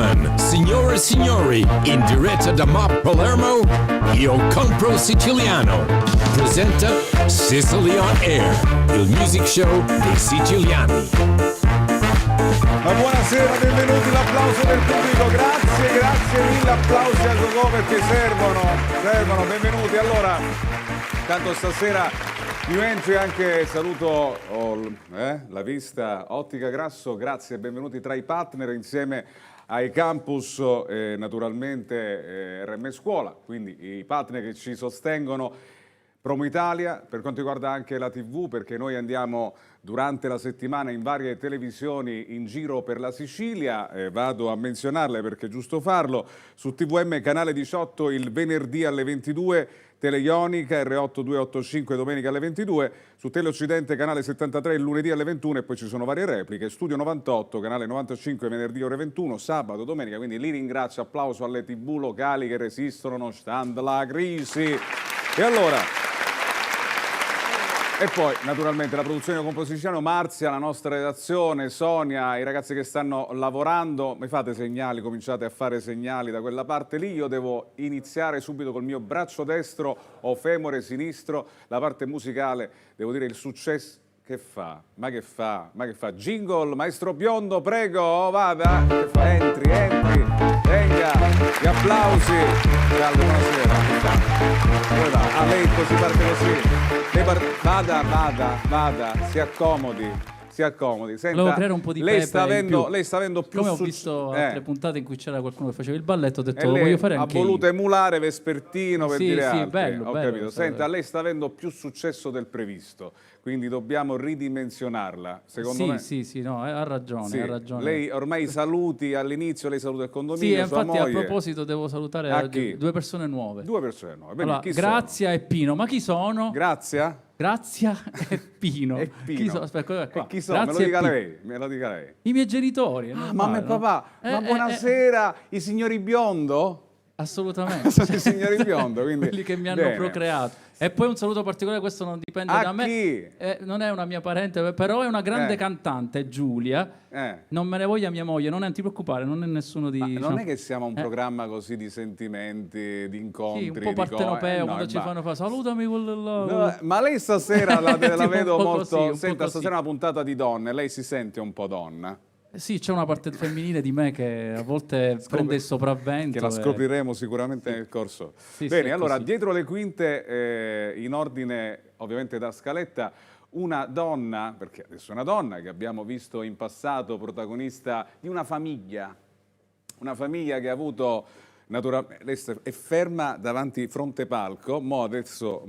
gentlemen, signore e signori, in diretta da Map Palermo, Io Compro Siciliano presenta Sicily on Air, il music show dei siciliani. Ma buonasera, benvenuti, l'applauso del pubblico, grazie mille, applausi a Gogò perché servono, benvenuti. Allora, tanto stasera io entro e anche saluto la Vista Ottica Grasso, grazie, benvenuti tra i partner insieme ai campus naturalmente RM Scuola, quindi i partner che ci sostengono, Promo Italia, per quanto riguarda anche la TV, perché noi andiamo durante la settimana in varie televisioni in giro per la Sicilia, vado a menzionarle perché è giusto farlo, su TVM canale 18 il venerdì alle 22, Teleionica R8 285 domenica alle 22, su Teleoccidente canale 73 il lunedì alle 21 e poi ci sono varie repliche, Studio 98 canale 95 venerdì ore 21, sabato, domenica, quindi li ringrazio, applauso alle TV locali che resistono nonostante la crisi. E allora... E poi naturalmente la produzione composizione, Marzia, la nostra redazione, Sonia, i ragazzi che stanno lavorando, mi fate segnali, cominciate a fare segnali da quella parte lì, io devo iniziare subito col mio braccio destro o femore sinistro, la parte musicale, devo dire il successo. Che fa? Ma che fa? Jingle, maestro Biondo, prego, vada, che fa? Entri, venga, gli applausi. Salve, buonasera. Dove va? Ah, lei così parte così. Vada, si accomodi. Senta, volevo creare un po' di lei pepe sta avendo più come ho visto altre puntate in cui c'era qualcuno che faceva il balletto, ho detto lo voglio fare anche io. Ha voluto emulare Vespertino per dire altro. Bello, capito. Senta, lei sta avendo più successo del previsto, quindi dobbiamo ridimensionarla, secondo me. No, ha ragione. Lei ormai saluti all'inizio, lei saluta il condominio, sì, sua infatti moglie. A proposito devo salutare due persone nuove. Allora, Grazia e Pino, ma chi sono? Grazia e Pino. Chi sono? Aspetta, qua. Chi sono? Me lo dica lei. I miei genitori. Mamma e papà, ma buonasera, i signori Biondo? Assolutamente. Sono i signori Biondo, quindi quelli che mi hanno procreato. E poi un saluto particolare, questo non dipende da me. Chi? Non è una mia parente, però è una grande cantante, Giulia. Non me ne voglia mia moglie, non ti preoccupare, non è nessuno di... non è che siamo un programma così di sentimenti, di incontri. Sì, un po' partenopeo, quando ci fanno fare salutami quello là. No, ma lei stasera la vedo molto... Senta, stasera è una puntata di donne, lei si sente un po' donna? Sì, c'è una parte femminile di me che a volte prende il sopravvento. Che la scopriremo sicuramente nel corso. Bene, allora, dietro le quinte, in ordine ovviamente da scaletta, una donna, perché adesso è una donna che abbiamo visto in passato protagonista di una famiglia che ha avuto... Naturalmente, lei è ferma davanti fronte palco, mo adesso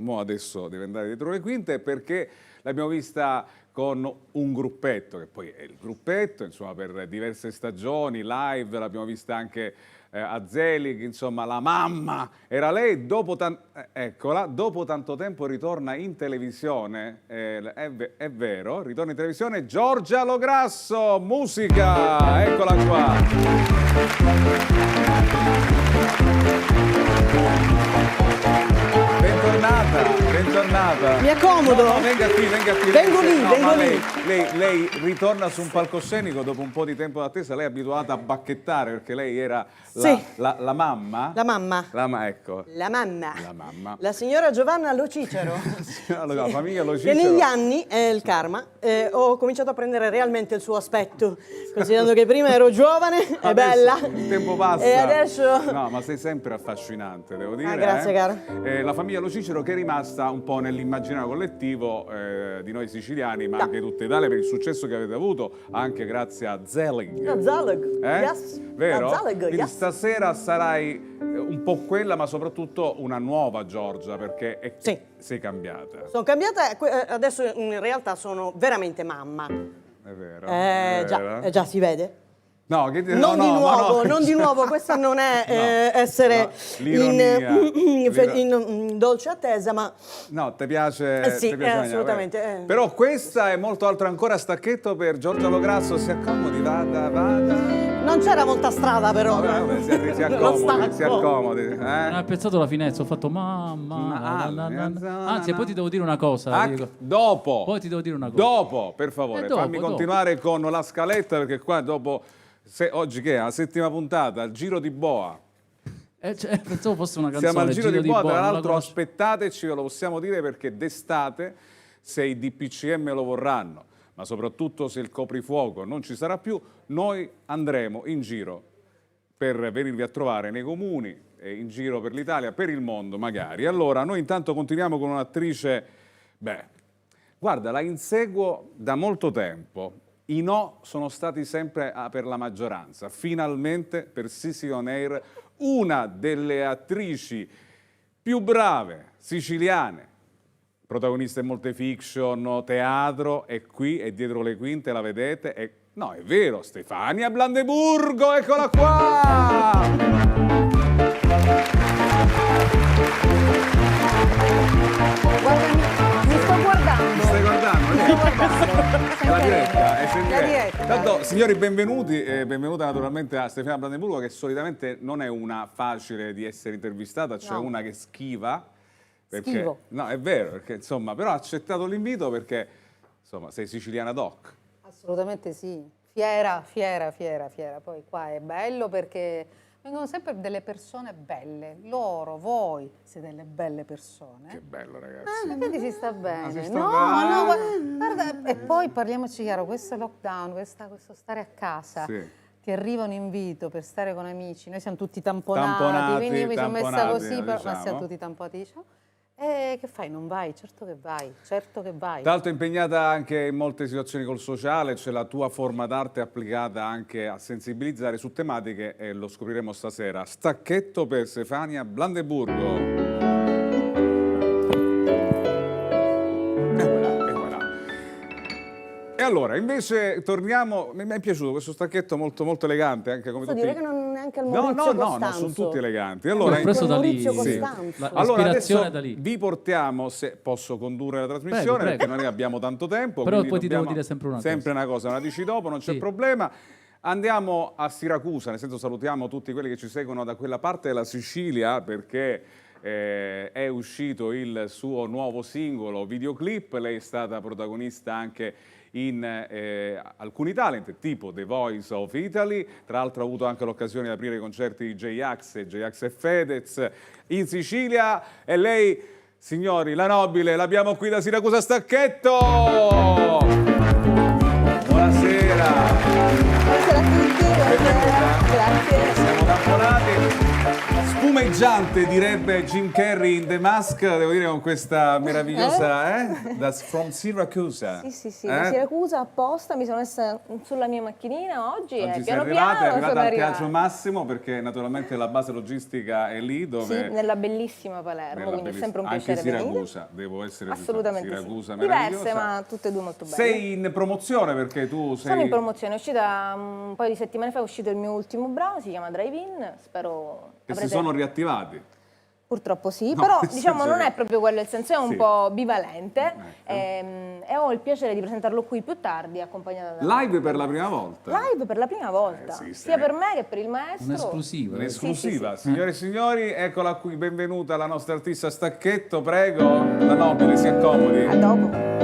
deve andare dietro le quinte perché l'abbiamo vista con un gruppetto, che poi è il gruppetto, insomma, per diverse stagioni, live, l'abbiamo vista anche a Zelig, insomma, la mamma era lei, dopo tanto tempo ritorna in televisione, è vero, ritorna in televisione, Giorgia Lograsso, musica, eccola qua. Bentornata. Mi accomodo. No, venga qui. Vengo lì. Lei ritorna su un palcoscenico dopo un po' di tempo d'attesa, lei è abituata a bacchettare perché lei era la mamma. La mamma. Ecco. La mamma. La signora Giovanna Lo Cicero. La famiglia Lo Cicero. Che negli anni, il karma, ho cominciato a prendere realmente il suo aspetto, considerando che prima ero giovane e bella. Il tempo passa. E adesso... No, ma sei sempre affascinante, devo dire. Grazie, caro. La famiglia Lo Cicero che è rimasta un po' nell'immaginario collettivo di noi siciliani, ma anche tutta Italia, per il successo che avete avuto, anche grazie a Zelig. Zelig, yes. Vero? Zelig, quindi yes. Stasera sarai un po' quella, ma soprattutto una nuova Giorgia, perché sei cambiata. Sono cambiata, adesso in realtà sono veramente mamma. È vero. Già si vede. No, non di nuovo, questa non è essere in dolce attesa, ma... No, ti piace? Sì, ti piace assolutamente. Però questa è molto altro ancora, stacchetto per Giorgia Lograsso, si accomodi, vada. Non c'era molta strada però. Si accomodi. Non ho apprezzato la finestra, ho fatto mamma. Anzi, poi ti devo dire una cosa. Dopo. Poi ti devo dire una cosa. Dopo, per favore, fammi continuare con la scaletta, perché qua dopo... oggi che è? La settima puntata, il Giro di Boa. Pensavo fosse una canzone. Siamo al Giro di Boa, tra l'altro conosco. aspettateci, ve lo possiamo dire, perché d'estate, se i DPCM lo vorranno, ma soprattutto se il coprifuoco non ci sarà più, noi andremo in giro per venirvi a trovare nei comuni, in giro per l'Italia, per il mondo magari. Allora, noi intanto continuiamo con un'attrice, guarda, la inseguo da molto tempo. I no sono stati sempre per la maggioranza. Finalmente per Sicily On Air, una delle attrici più brave siciliane, protagonista in molte fiction, teatro, è qui, è dietro le quinte, la vedete? No, è vero, Stefania Blandeburgo, eccola qua! Guarda, mi sto guardando. Mi stai guardando? Mi sto guardando. È la diretta, è in La diretta. Tanto, signori, benvenuti e benvenuta naturalmente a Stefania Blandeburgo, che solitamente non è una facile di essere intervistata, c'è una che schiva. Perché, Schivo. no, è vero, perché insomma, però ha accettato l'invito perché insomma, sei siciliana doc. Assolutamente sì. Fiera. Poi qua è bello perché vengono sempre delle persone belle. Loro, voi, siete delle belle persone. Che bello, ragazzi. Vedi, si sta bene. si sta No, bene. guarda, e poi parliamoci chiaro, questo lockdown, questo stare a casa. Sì. Ti arriva un invito per stare con amici, noi siamo tutti tamponati, quindi io mi sono messa tamponati, così, ma diciamo. siamo tutti tamponati, diciamo. E che fai? Non vai? Certo che vai, certo che vai. Tra l'altro impegnata anche in molte situazioni col sociale, c'è la tua forma d'arte applicata anche a sensibilizzare su tematiche e lo scopriremo stasera. Stacchetto per Stefania Blandeburgo. E allora, invece, torniamo. Mi è piaciuto questo stacchetto molto, molto elegante, anche come Posso tutti. dire che non neanche il No, Maurizio no, Costanzo. sono tutti eleganti. L'ho Allora, preso da lì. Maurizio Sì. Costanzo. Allora, L'ispirazione adesso è da lì. vi portiamo, se posso condurre la trasmissione, Prego, prego. perché noi abbiamo tanto tempo. Però quindi poi ti devo dobbiamo- dire sempre una Sempre una cosa, la dici dopo, non c'è Sì. problema. Andiamo a Siracusa, nel senso salutiamo tutti quelli che ci seguono da quella parte della Sicilia, perché è uscito il suo nuovo singolo videoclip. Lei è stata protagonista anche in alcuni talent, tipo The Voice of Italy. Tra l'altro ha avuto anche l'occasione di aprire i concerti di J-Ax e Fedez in Sicilia. E lei, signori, la nobile, l'abbiamo qui da Siracusa Stacchetto! Buonasera! Buonasera a tutti, Benvenuta. grazie. Siamo tamponati. Spumeggiante, direbbe Jim Carrey in The Mask, devo dire, con questa meravigliosa, From Siracusa. Sì, da Siracusa apposta mi sono messa sulla mia macchinina oggi e Oggi sei piano arrivata, è piano arrivata sono al arrivata. Teatro Massimo, perché naturalmente la base logistica è lì dove... Sì, nella bellissima Palermo, nella quindi è bellissima- sempre un anche piacere venire. Siracusa, devo essere Assolutamente Siracusa sì. meravigliosa. Diverse, ma tutte e due molto belle. Sei in promozione perché tu sei... Sono in promozione, è uscita un paio di settimane fa, è uscito il mio ultimo brano, si chiama Drive-In, spero che si avrete- sono riattivati. Purtroppo sì, No, però nel diciamo senso non che- è proprio quello il senso, è un Sì. po' bivalente Ecco. e ho il piacere di presentarlo qui più tardi accompagnata da... Live per la prima volta. Live per la prima volta, esiste, sia per me che per il maestro. Un'esclusiva. Un'esclusiva. Sì. Signore e signori, eccola qui, benvenuta la nostra artista Stacchetto, prego. La nobile, si accomodi. A dopo.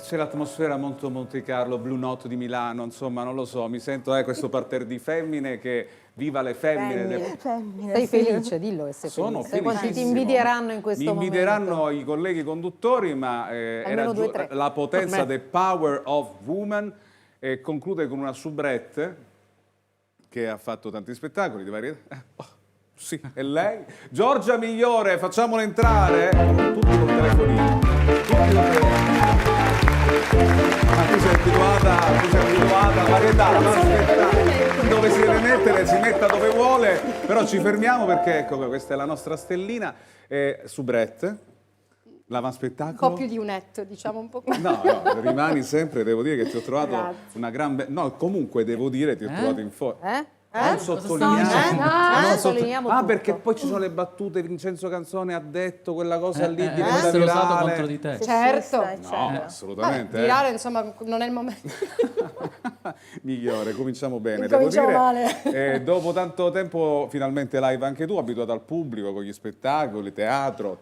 C'è l'atmosfera molto Monte Carlo, Blue Note di Milano, insomma, non lo so, mi sento questo parterre di femmine che viva le femmine. Sei felice, dillo che sei Sono felice. Sai quanti ti felicissimo. invidieranno in questo Mi momento? invidieranno i colleghi conduttori, ma era Almeno 2 o 3. la potenza Per me. The Power of Woman, e conclude con una soubrette che ha fatto tanti spettacoli di varie... sì, è lei. Giorgia Migliore, facciamola entrare. Tutti col telefonino. Tutti col telefonino. Ma tu sei abituata, varietà, ma aspetta, dove si deve mettere, si metta dove vuole, però ci fermiamo perché, ecco, questa è la nostra stellina, soubrette, l'avanspettacolo. Un po' più di un etto, diciamo un po' più. No, rimani sempre, devo dire che ti ho trovato Grazie. una gran... No, comunque devo dire ti ho trovato in forma. Non Cosa sottolineiamo. stai dicendo? Non sottolineiamo tutto. perché poi ci sono le battute, Vincenzo Canzone ha detto quella cosa lì, Deve diventa essere usato virale. contro di te. Certo. No, eccetera. assolutamente. Virale, insomma, non è il momento. Migliore, cominciamo bene, Incominciamo devo male. dire. Dopo tanto tempo, finalmente live anche tu, abituato al pubblico, con gli spettacoli, teatro.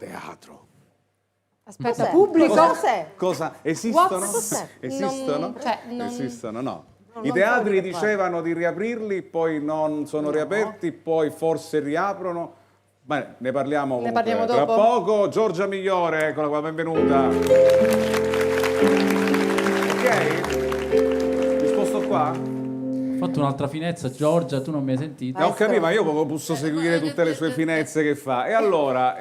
Aspetta, Cos'è? pubblico. Cos'è? Cosa? Esistono? Cos'è? Esistono? Non- Esistono, no. Non I so teatri di che dicevano di riaprirli, poi non sono riaperti, poi forse riaprono. Ma ne parliamo Ne comunque parliamo tra dopo. poco. Giorgia Migliore, eccola qua, benvenuta. Ok? Mi sposto qua? Ho fatto un'altra finezza, Giorgia, tu non mi hai sentito? Ho capito, ma io posso seguire tutte le sue finezze che fa. E allora,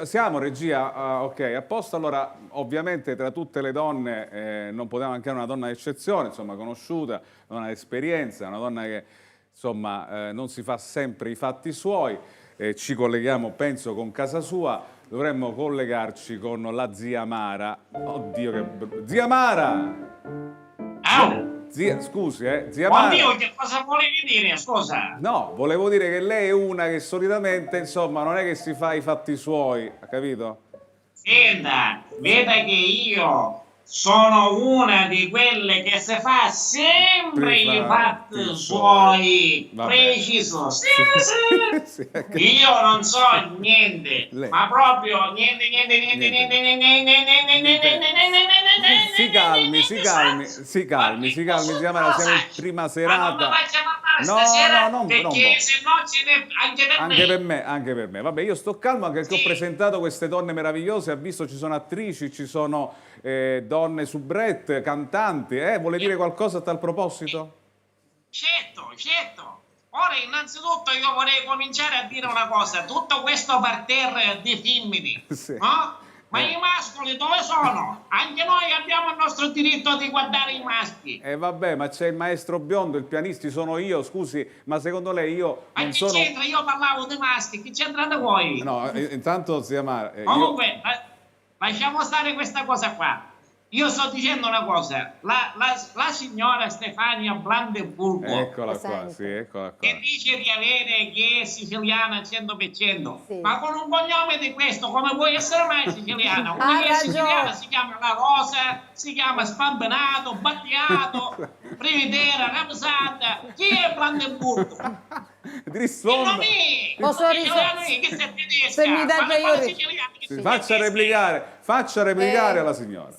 siamo regia, ok, a posto. Allora, ovviamente tra tutte le donne non poteva mancare una donna d'eccezione, insomma, conosciuta, una donna d'esperienza, una donna che, insomma, non si fa sempre i fatti suoi. Ci colleghiamo, penso, con casa sua. Dovremmo collegarci con la zia Mara. Oddio, zia Mara! Zia, scusi, zia Mara. Oddio, che cosa volevi dire, scusa? No, volevo dire che lei è una che solitamente, insomma, non è che si fa i fatti suoi, ha capito? Senta, veda che io sono una di quelle che si fa sempre i fatti suoi, Vabbè. preciso. Sì. Sì, ha capito. Io non so niente, Lei. ma proprio niente. Si calmi, zia Mara, siamo in prima Ma non mi serata. faccia parlare No, stasera, no, non perché può. se no ce ne anche per me. Anche per me. Vabbè, io sto calmo anche perché ho presentato queste donne meravigliose, ha visto ci sono attrici, ci sono donne soubrette, cantanti, vuole dire qualcosa a tal proposito? Certo. Ora, innanzitutto, io vorrei cominciare a dire una cosa. Tutto questo parterre di femmini, Sì. no? Ma i maschi dove sono? Anche noi abbiamo il nostro diritto di guardare i maschi. Vabbè, ma c'è il maestro biondo, il pianista sono io, scusi, ma secondo lei io Ma non che sono... c'entra? Io parlavo di maschi, che c'entrate voi? No, intanto zia Mara, io... Comunque, lasciamo stare questa cosa qua. Io sto dicendo una cosa. La signora Stefania Brandenburgo, Eccola qua, Presente. sì, eccola qua. che dice di avere che è siciliana al 100%, Sì. ma con un cognome di questo come puoi essere mai siciliana? Una Ha che è ragione. siciliana si chiama La Rosa, si chiama Spambenato, Battiato, Primitera, Ramsata. Chi è Brandenburgo? Ti rispondo. Posso Siciliano che sei tedesca, Se mi dai parla che io ri- siciliano che Sì, sei faccia tedesca. replicare alla signora.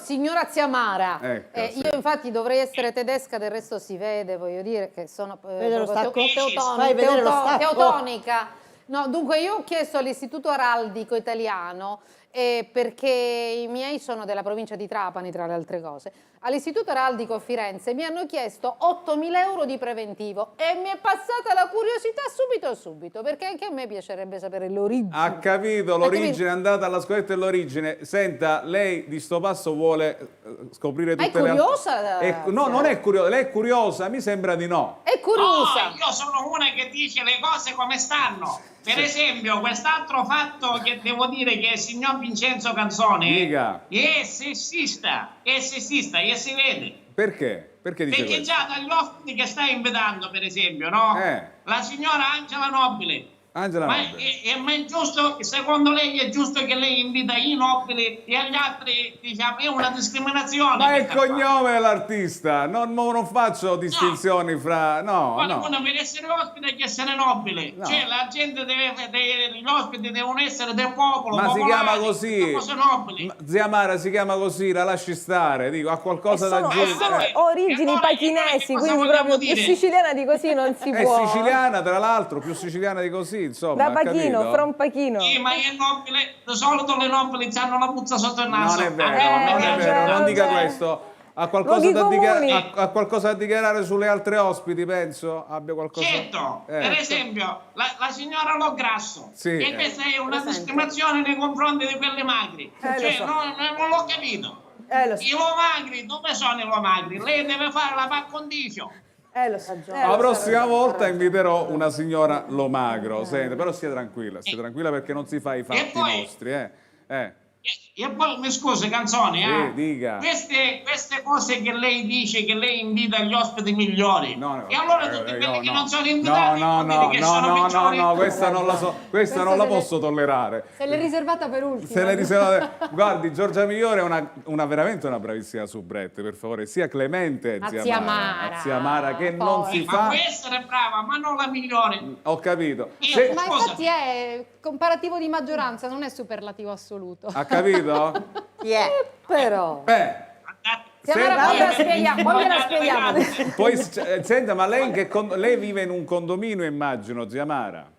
Signora zia Mara, Ecco, sì. io infatti dovrei essere tedesca, del resto si vede, voglio dire che sono Vede lo proprio stacco? Fai vedere lo stacco. teutonica. No, dunque io ho chiesto all'Istituto Araldico Italiano, perché i miei sono della provincia di Trapani, tra le altre cose. All'Istituto Araldico a Firenze mi hanno chiesto 8.000 euro di preventivo e mi è passata la curiosità subito, perché anche a me piacerebbe sapere l'origine. Ha capito l'origine, è andata alla scoperta dell'origine. Senta, lei di sto passo vuole scoprire Ma è tutte le curiosa? No, non è curiosa, lei è curiosa, mi sembra di no. È curiosa. No, io sono una che dice le cose come stanno. Per esempio, quest'altro fatto che devo dire che il signor Vincenzo Canzone Dica. è sessista, e si vede. Perché? Perché dice Perché questo? già dagli ospiti che stai invitando, per esempio, no? La signora Angela Nobile. Angela Ma Nobile. ma è giusto, secondo lei è giusto che lei invita i nobili e agli altri, diciamo, è una discriminazione. Ma è il questa qua. cognome dell'artista, non faccio distinzioni fra... No, Guarda, no. uno per essere ospite che essere nobile, No. cioè la gente gli ospiti devono essere del popolo, Ma si popolari, chiama così. non cose nobili. Zia Mara si chiama così, la lasci stare, dico, ha qualcosa da Sono aggiungere. origini allora, pachinesi, che cosa quindi vogliamo proprio più dire? siciliana di così non si È può. siciliana, tra l'altro, più siciliana di così, insomma, Da ha Pachino, capito? from Pachino. Sì, ma è nobile, di solito le nobili hanno la puzza sotto il naso. Non è vero, A me non è piace. vero, non dica vabbè. questo. Ha qualcosa, Luoghi da comuni. ha qualcosa da dichiarare sulle altre ospiti, penso? Abbia qualcosa... Certo, per esempio, la signora Lograsso, Sì, e questa è una Presente. discriminazione nei confronti di quelli magri. lo Cioè, so. non l'ho capito. Lo so. I magri, dove sono i magri? Lei deve fare la par condicio. Lo so. La prossima volta inviterò una signora Lomagro, sente, però stia tranquilla perché non si fa i fatti poi- nostri, E poi mi scusi, Canzone, Sì, dica. queste cose che lei dice che lei invita gli ospiti migliori, e allora tutti quelli che non sono invitati, no, questa non la so, questa non la posso tollerare. Se l'è riservata per ultimo. Se ne riserva- Guardi, Giorgia Migliore è veramente una bravissima soubrette, per favore, sia clemente A zia zia Mara, Mara. a zia Mara, che non Poi. si Ma fa. può essere brava, ma non la migliore. Ho capito. Io- Ma Scusa. infatti è comparativo di maggioranza, non è superlativo assoluto. Ha capito? Chi è? Però. Poi gliela spieghiamo. Poi, senta, ma lei, lei vive in un condominio, immagino, zia Mara?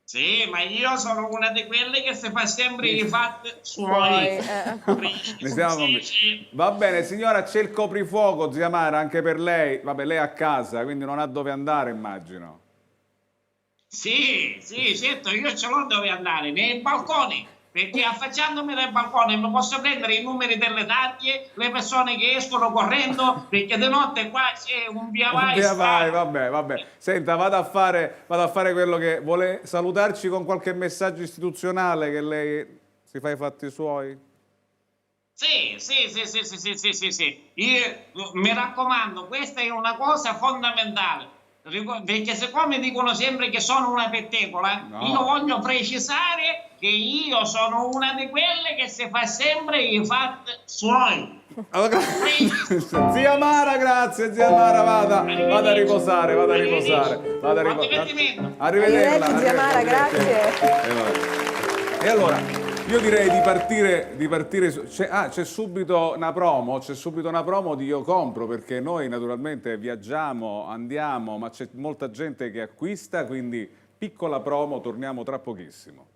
Sì, ma io sono una di quelle che si fa sempre i fatti suoi. Va bene, signora, c'è il coprifuoco, zia Mara, anche per lei. Vabbè, lei è a casa, quindi non ha dove andare, immagino. Sì, certo, io ce l'ho dove andare, nei balconi, perché affacciandomi dai balconi mi posso prendere i numeri delle targhe, le persone che escono correndo, perché di notte qua c'è un via vai. Vabbè. Senta, vado a fare quello che vuole salutarci con qualche messaggio istituzionale, che lei si fa i fatti suoi. Sì. Io, mi raccomando, questa è una cosa fondamentale. Perché siccome dicono sempre che sono una pettecola, io voglio precisare che io sono una di quelle che si fa sempre i fatti suoi. Zia Mara, grazie, zia Mara, vada a riposare. Arrivederci, zia Mara, grazie. E allora, io direi di partire c'è subito una promo di Io Compro, perché noi naturalmente viaggiamo, andiamo, ma c'è molta gente che acquista, quindi piccola promo, torniamo tra pochissimo.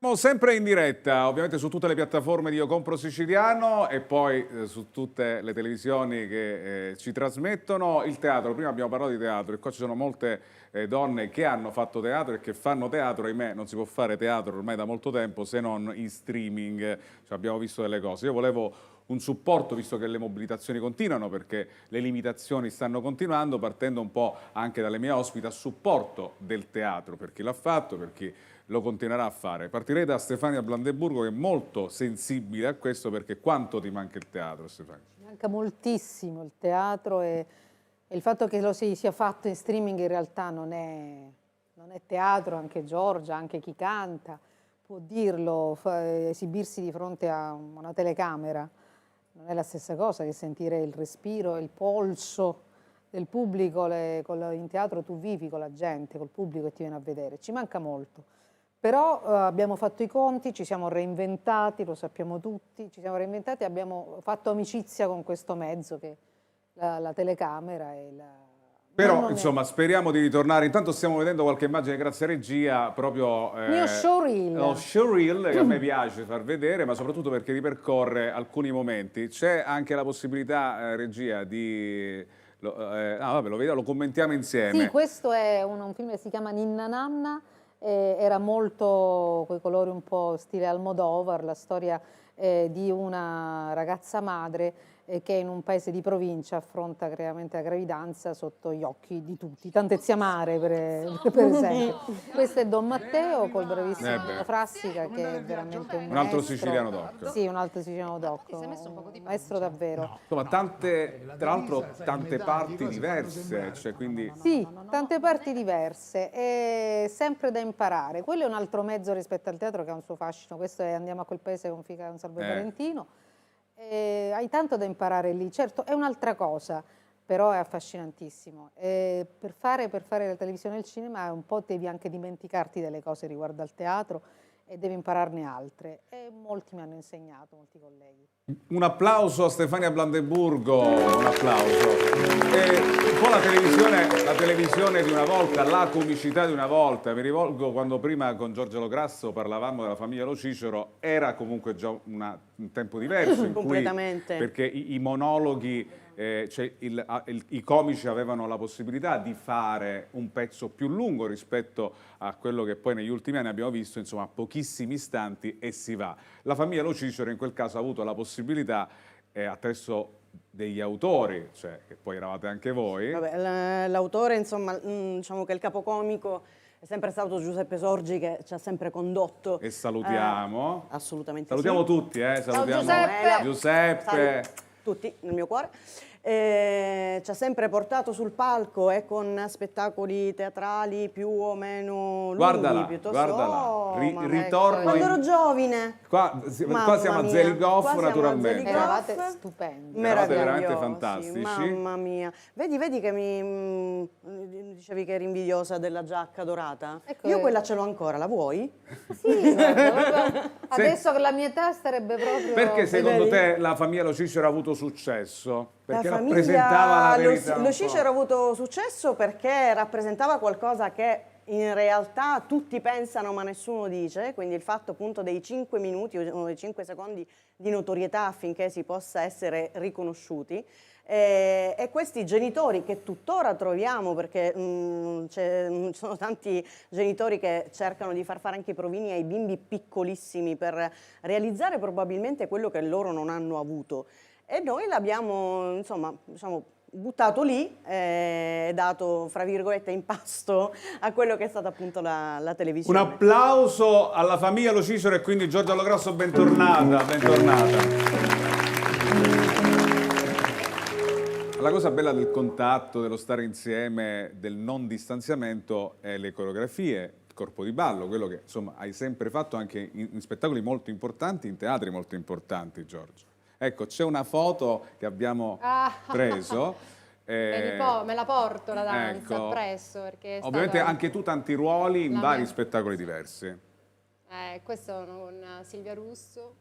Siamo sempre in diretta, ovviamente su tutte le piattaforme di Io Compro Siciliano e poi su tutte le televisioni che ci trasmettono. Il teatro, prima abbiamo parlato di teatro e qua ci sono molte donne che hanno fatto teatro e che fanno teatro. Ahimè, non si può fare teatro ormai da molto tempo se non in streaming, cioè, abbiamo visto delle cose. Io volevo un supporto, visto che le mobilitazioni continuano, perché le limitazioni stanno continuando, partendo un po' anche dalle mie ospiti a supporto del teatro, per chi l'ha fatto, per chi lo continuerà a fare. Partirei da Stefania Blandeburgo, che è molto sensibile a questo, perché quanto ti manca il teatro, Stefania? Mi manca moltissimo il teatro e il fatto che lo sia fatto in streaming in realtà non è teatro. Anche Giorgia, anche chi canta può dirlo, esibirsi di fronte a una telecamera non è la stessa cosa che sentire il respiro, il polso del pubblico. In teatro tu vivi con la gente, col pubblico che ti viene a vedere. Ci manca molto. Però abbiamo fatto i conti, ci siamo reinventati, lo sappiamo tutti, ci siamo reinventati e abbiamo fatto amicizia con questo mezzo che è la telecamera. Però, insomma, speriamo di ritornare. Intanto stiamo vedendo qualche immagine, grazie a regia, proprio... mio showreel. Lo showreel, che a me piace far vedere, ma soprattutto perché ripercorre alcuni momenti. C'è anche la possibilità, regia, di... vabbè, lo commentiamo insieme. Sì, questo è un film che si chiama Ninna Nanna. Era molto coi colori un po' stile Almodovar, la storia di una ragazza madre che in un paese di provincia affronta chiaramente la gravidanza sotto gli occhi di tutti, tante zia Mare per esempio. Questo è Don Matteo col bravissimo Frassica, che è veramente un altro maestro. Siciliano doc. Sì, un altro siciliano doc, un maestro davvero. No. Insomma, tra l'altro tante parti diverse, cioè quindi... Sì, tante parti diverse e sempre da imparare. Quello è un altro mezzo rispetto al teatro che ha un suo fascino. Questo è Andiamo a quel paese con Fica e un Salvo Valentino. Hai tanto da imparare lì. Certo, è un'altra cosa, però è affascinantissimo. Per fare la televisione e il cinema un po' devi anche dimenticarti delle cose riguardo al teatro e devi impararne altre. E molti mi hanno insegnato, molti colleghi. Un applauso a Stefania Blandeburgo, un applauso. Un po' la televisione di una volta, la comicità di una volta. Mi rivolgo quando prima con Giorgio Lograsso parlavamo della famiglia Lo Cicero, era comunque già un tempo diverso in cui, perché i monologhi cioè i comici avevano la possibilità di fare un pezzo più lungo rispetto a quello che poi negli ultimi anni abbiamo visto, insomma, pochissimi istanti e si va. La famiglia Lo Cicero in quel caso ha avuto la possibilità, attraverso degli autori, cioè che poi eravate anche voi. Vabbè, l'autore, insomma, diciamo che il capocomico è sempre stato Giuseppe Sorgi, che ci ha sempre condotto. E salutiamo. Assolutamente Salutiamo sì. tutti, salutiamo Giuseppe. Giuseppe. Tutti nel mio cuore. Ci ha sempre portato sul palco con spettacoli teatrali più o meno lunghi, Guardala, piuttosto. guardala. Ma Ritorno quando in... ero giovine. Qua siamo a Zeligoff, naturalmente. Eravate stupendi. Eravate veramente Meravigliosi, fantastici. mamma mia. Vedi che mi dicevi che eri invidiosa della giacca dorata? Ecco, Io quella ce l'ho ancora, la vuoi? Sì, guarda, adesso che la mia testa sarebbe proprio... Perché secondo te la famiglia Lo Cicero ha avuto successo? Perché La rappresentava la verità. Lo Cicero ha avuto successo perché rappresentava qualcosa che in realtà tutti pensano ma nessuno dice, quindi il fatto appunto dei 5 minuti o dei 5 secondi di notorietà affinché si possa essere riconosciuti. E questi genitori che tuttora troviamo, perché ci sono tanti genitori che cercano di far fare anche i provini ai bimbi piccolissimi per realizzare probabilmente quello che loro non hanno avuto. E noi l'abbiamo, insomma, diciamo, buttato lì e dato, fra virgolette, in pasto a quello che è stata appunto la televisione. Un applauso alla famiglia Lo Cicero e quindi Giorgia Lograsso, bentornata, bentornata. La cosa bella del contatto, dello stare insieme, del non distanziamento è le coreografie, il corpo di ballo, quello che insomma hai sempre fatto anche in spettacoli molto importanti, in teatri molto importanti, Giorgia. Ecco, c'è una foto che abbiamo preso. Me la porto la danza ecco, appresso. Perché è ovviamente stata anche tu tanti ruoli in la vari mia- spettacoli diversi. Questo con Silvia Russo.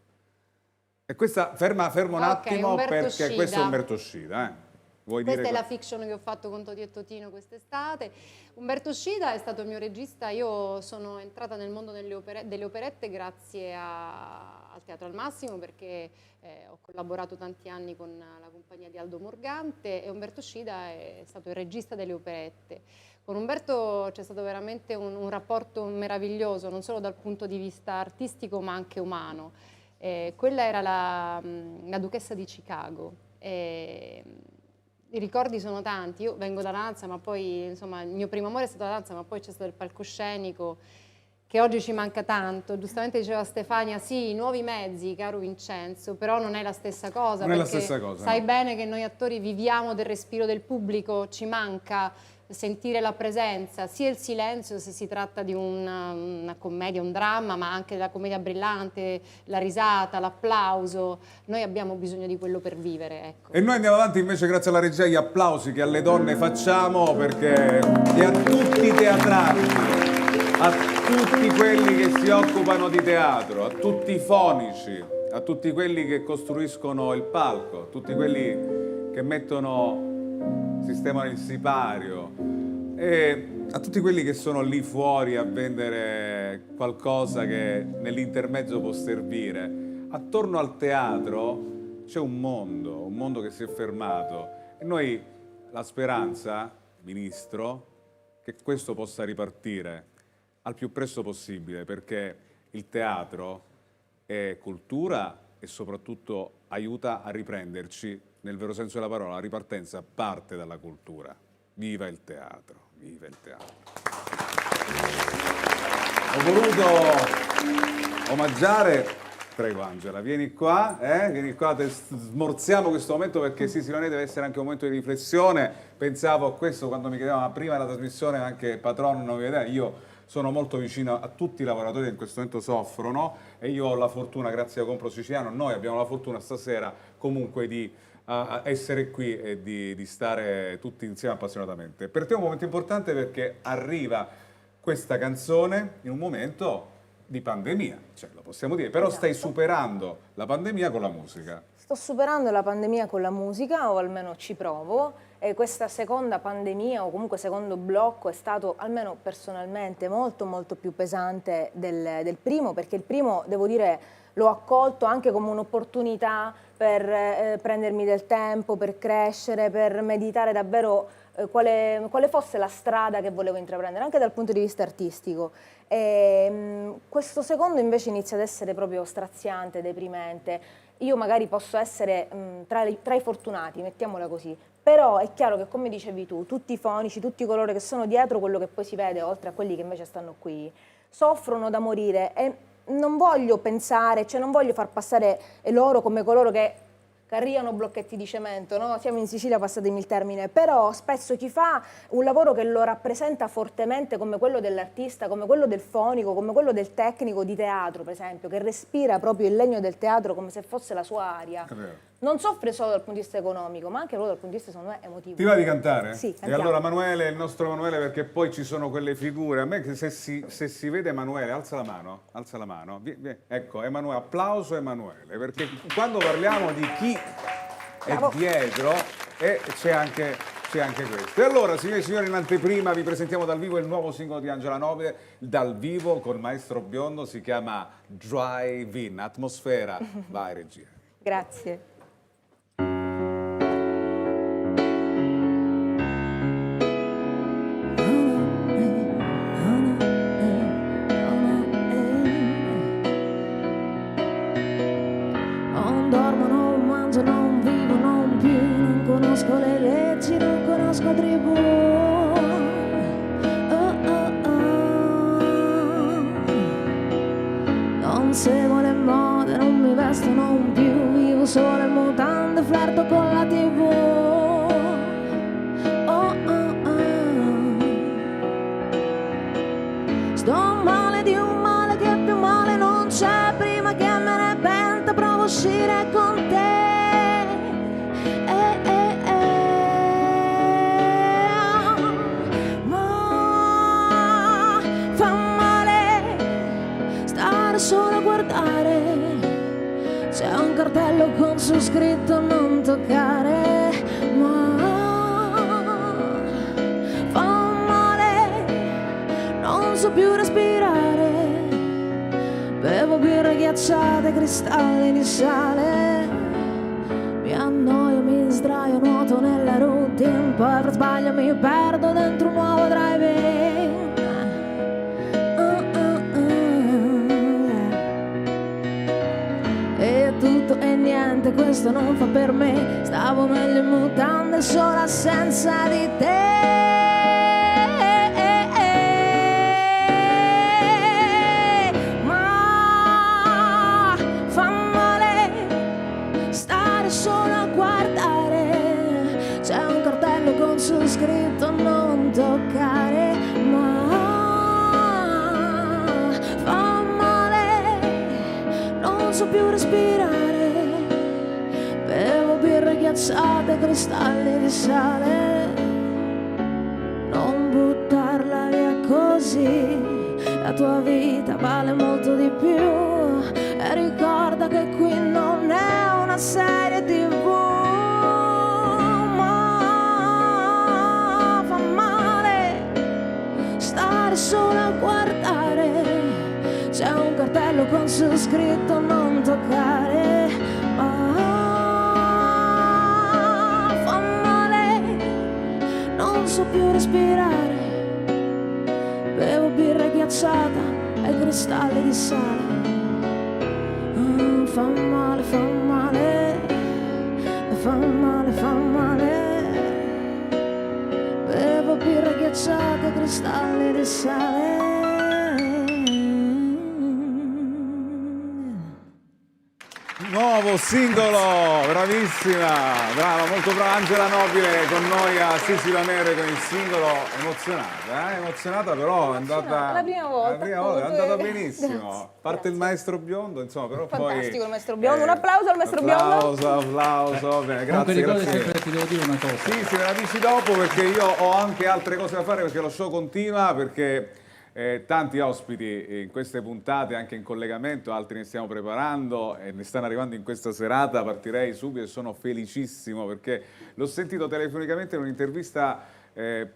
E questa, fermo un Ok, attimo Umberto perché Scida. questo è Umberto Scida. Vuoi Questa dire è la fiction che ho fatto con Toti e Totino quest'estate. Umberto Scida è stato il mio regista. Io sono entrata nel mondo delle operette grazie al Teatro al Massimo, perché ho collaborato tanti anni con la compagnia di Aldo Morgante, e Umberto Scida è stato il regista delle operette. Con Umberto c'è stato veramente un rapporto meraviglioso, non solo dal punto di vista artistico ma anche umano. Quella era la Duchessa di Chicago. I ricordi sono tanti. Io vengo da danza, ma poi insomma il mio primo amore è stato la danza, ma poi c'è stato il palcoscenico che oggi ci manca tanto. Giustamente diceva Stefania, sì, i nuovi mezzi, caro Vincenzo, però non è la stessa cosa. Non è la perché stessa cosa, sai no. bene che noi attori viviamo del respiro del pubblico, ci manca sentire la presenza, sia il silenzio se si tratta di una commedia, un dramma, ma anche la commedia brillante, la risata, l'applauso. Noi abbiamo bisogno di quello per vivere, ecco. E noi andiamo avanti invece grazie alla regia, gli applausi che alle donne facciamo, perché e a tutti i teatrati, a tutti quelli che si occupano di teatro, a tutti i fonici, a tutti quelli che costruiscono il palco, a tutti quelli che sistemano il sipario e a tutti quelli che sono lì fuori a vendere qualcosa che nell'intermezzo può servire. Attorno al teatro c'è un mondo che si è fermato e noi la speranza, Ministro, che questo possa ripartire al più presto possibile, perché il teatro è cultura e soprattutto aiuta a riprenderci nel vero senso della parola. La ripartenza parte dalla cultura. Viva il teatro, viva il teatro. Ho voluto omaggiare, prego Angela, vieni qua, smorziamo questo momento perché sì, secondo me deve essere anche un momento di riflessione. Pensavo a questo quando mi chiedevano prima della trasmissione, anche Patrono non mi vedeva, io sono molto vicino a tutti i lavoratori che in questo momento soffrono e io ho la fortuna, grazie a Compro Siciliano, noi abbiamo la fortuna stasera comunque di essere qui e di stare tutti insieme appassionatamente. Per te è un momento importante perché arriva questa canzone in un momento di pandemia, cioè, lo possiamo dire, però stai superando la pandemia con la musica. Sto superando la pandemia con la musica, o almeno ci provo, e questa seconda pandemia, o comunque secondo blocco, è stato, almeno personalmente, molto molto più pesante del primo, perché il primo, devo dire, l'ho accolto anche come un'opportunità per prendermi del tempo, per crescere, per meditare davvero quale fosse la strada che volevo intraprendere, anche dal punto di vista artistico. Questo secondo invece inizia ad essere proprio straziante, deprimente. Io magari posso essere tra i fortunati, mettiamola così, però è chiaro che, come dicevi tu, tutti i fonici, tutti coloro che sono dietro quello che poi si vede, oltre a quelli che invece stanno qui, soffrono da morire, e non voglio pensare, cioè non voglio far passare loro come coloro che carriano blocchetti di cemento, no? Siamo in Sicilia, passatemi il termine, però spesso chi fa un lavoro che lo rappresenta fortemente, come quello dell'artista, come quello del fonico, come quello del tecnico di teatro, per esempio, che respira proprio il legno del teatro come se fosse la sua aria, non soffre solo dal punto di vista economico, ma anche proprio dal punto di vista, secondo me, emotivo. Ti va di cantare? Sì, E cantiamo. allora Emanuele, il nostro Emanuele, perché poi ci sono quelle figure, a me che se si vede Emanuele, alza la mano, ecco, Emanuele, applauso Emanuele, perché quando parliamo di chi è dietro c'è anche questo. E allora, signore e signori, in anteprima vi presentiamo dal vivo il nuovo singolo di Angela Nobile, dal vivo col maestro Biondo, si chiama Drive In, atmosfera. Vai regia. Grazie. Non dormo, non mangio, non vivo, non più, non conosco le leggi, non conosco tribù. Non seguo le mode, non mi vesto, non più, vivo solo in mutande, flirto con la TV. Sto male di un male che più male non c'è, prima che me ne penta provo a uscire con te. Ma fa male stare solo a guardare, c'è un cartello con su scritto non toccare. Ma fa male, non so più respirare, bevo birre ghiacciate, cristalli di sale, mi annoio, mi sdraio, nuoto nella routine, poi per sbaglio mi perdo dentro un nuovo drive-in. E tutto e niente, questo non fa per me, stavo meglio in mutande, solo assenza di te. Ma fa male stare solo a guardare, c'è un cartello con su scritto non toccare. Ma fa male, non so più respirare, bevo birre ghiacciate, cristalli di sale. Non buttarla via così, la tua vita vale molto di più, e ricorda che qui non è una serie TV. Ma fa male stare solo a guardare, c'è un cartello con su scritto non toccare. Ma fa male, non so più respirare, bevo birra ghiacciata e cristalli di sale. Fa male, fa male, fa male, fa male, bevo birra ghiacciata e cristalli di sale. Nuovo singolo, bravissima, brava, molto brava Angela Nobile con noi a Sicily on Air con il singolo. Emozionata però è andata la prima volta, è andata benissimo. Grazie, parte il maestro Biondo, insomma, però fantastico poi il maestro Biondo, un applauso al maestro Biondo. Applauso, bene, Comunque ricordo grazie. sempre, ti devo dire una cosa. Sì, me la dici dopo perché io ho anche altre cose da fare, perché lo show continua, perché tanti ospiti in queste puntate, anche in collegamento, altri ne stiamo preparando e ne stanno arrivando in questa serata. Partirei subito e sono felicissimo perché l'ho sentito telefonicamente in un'intervista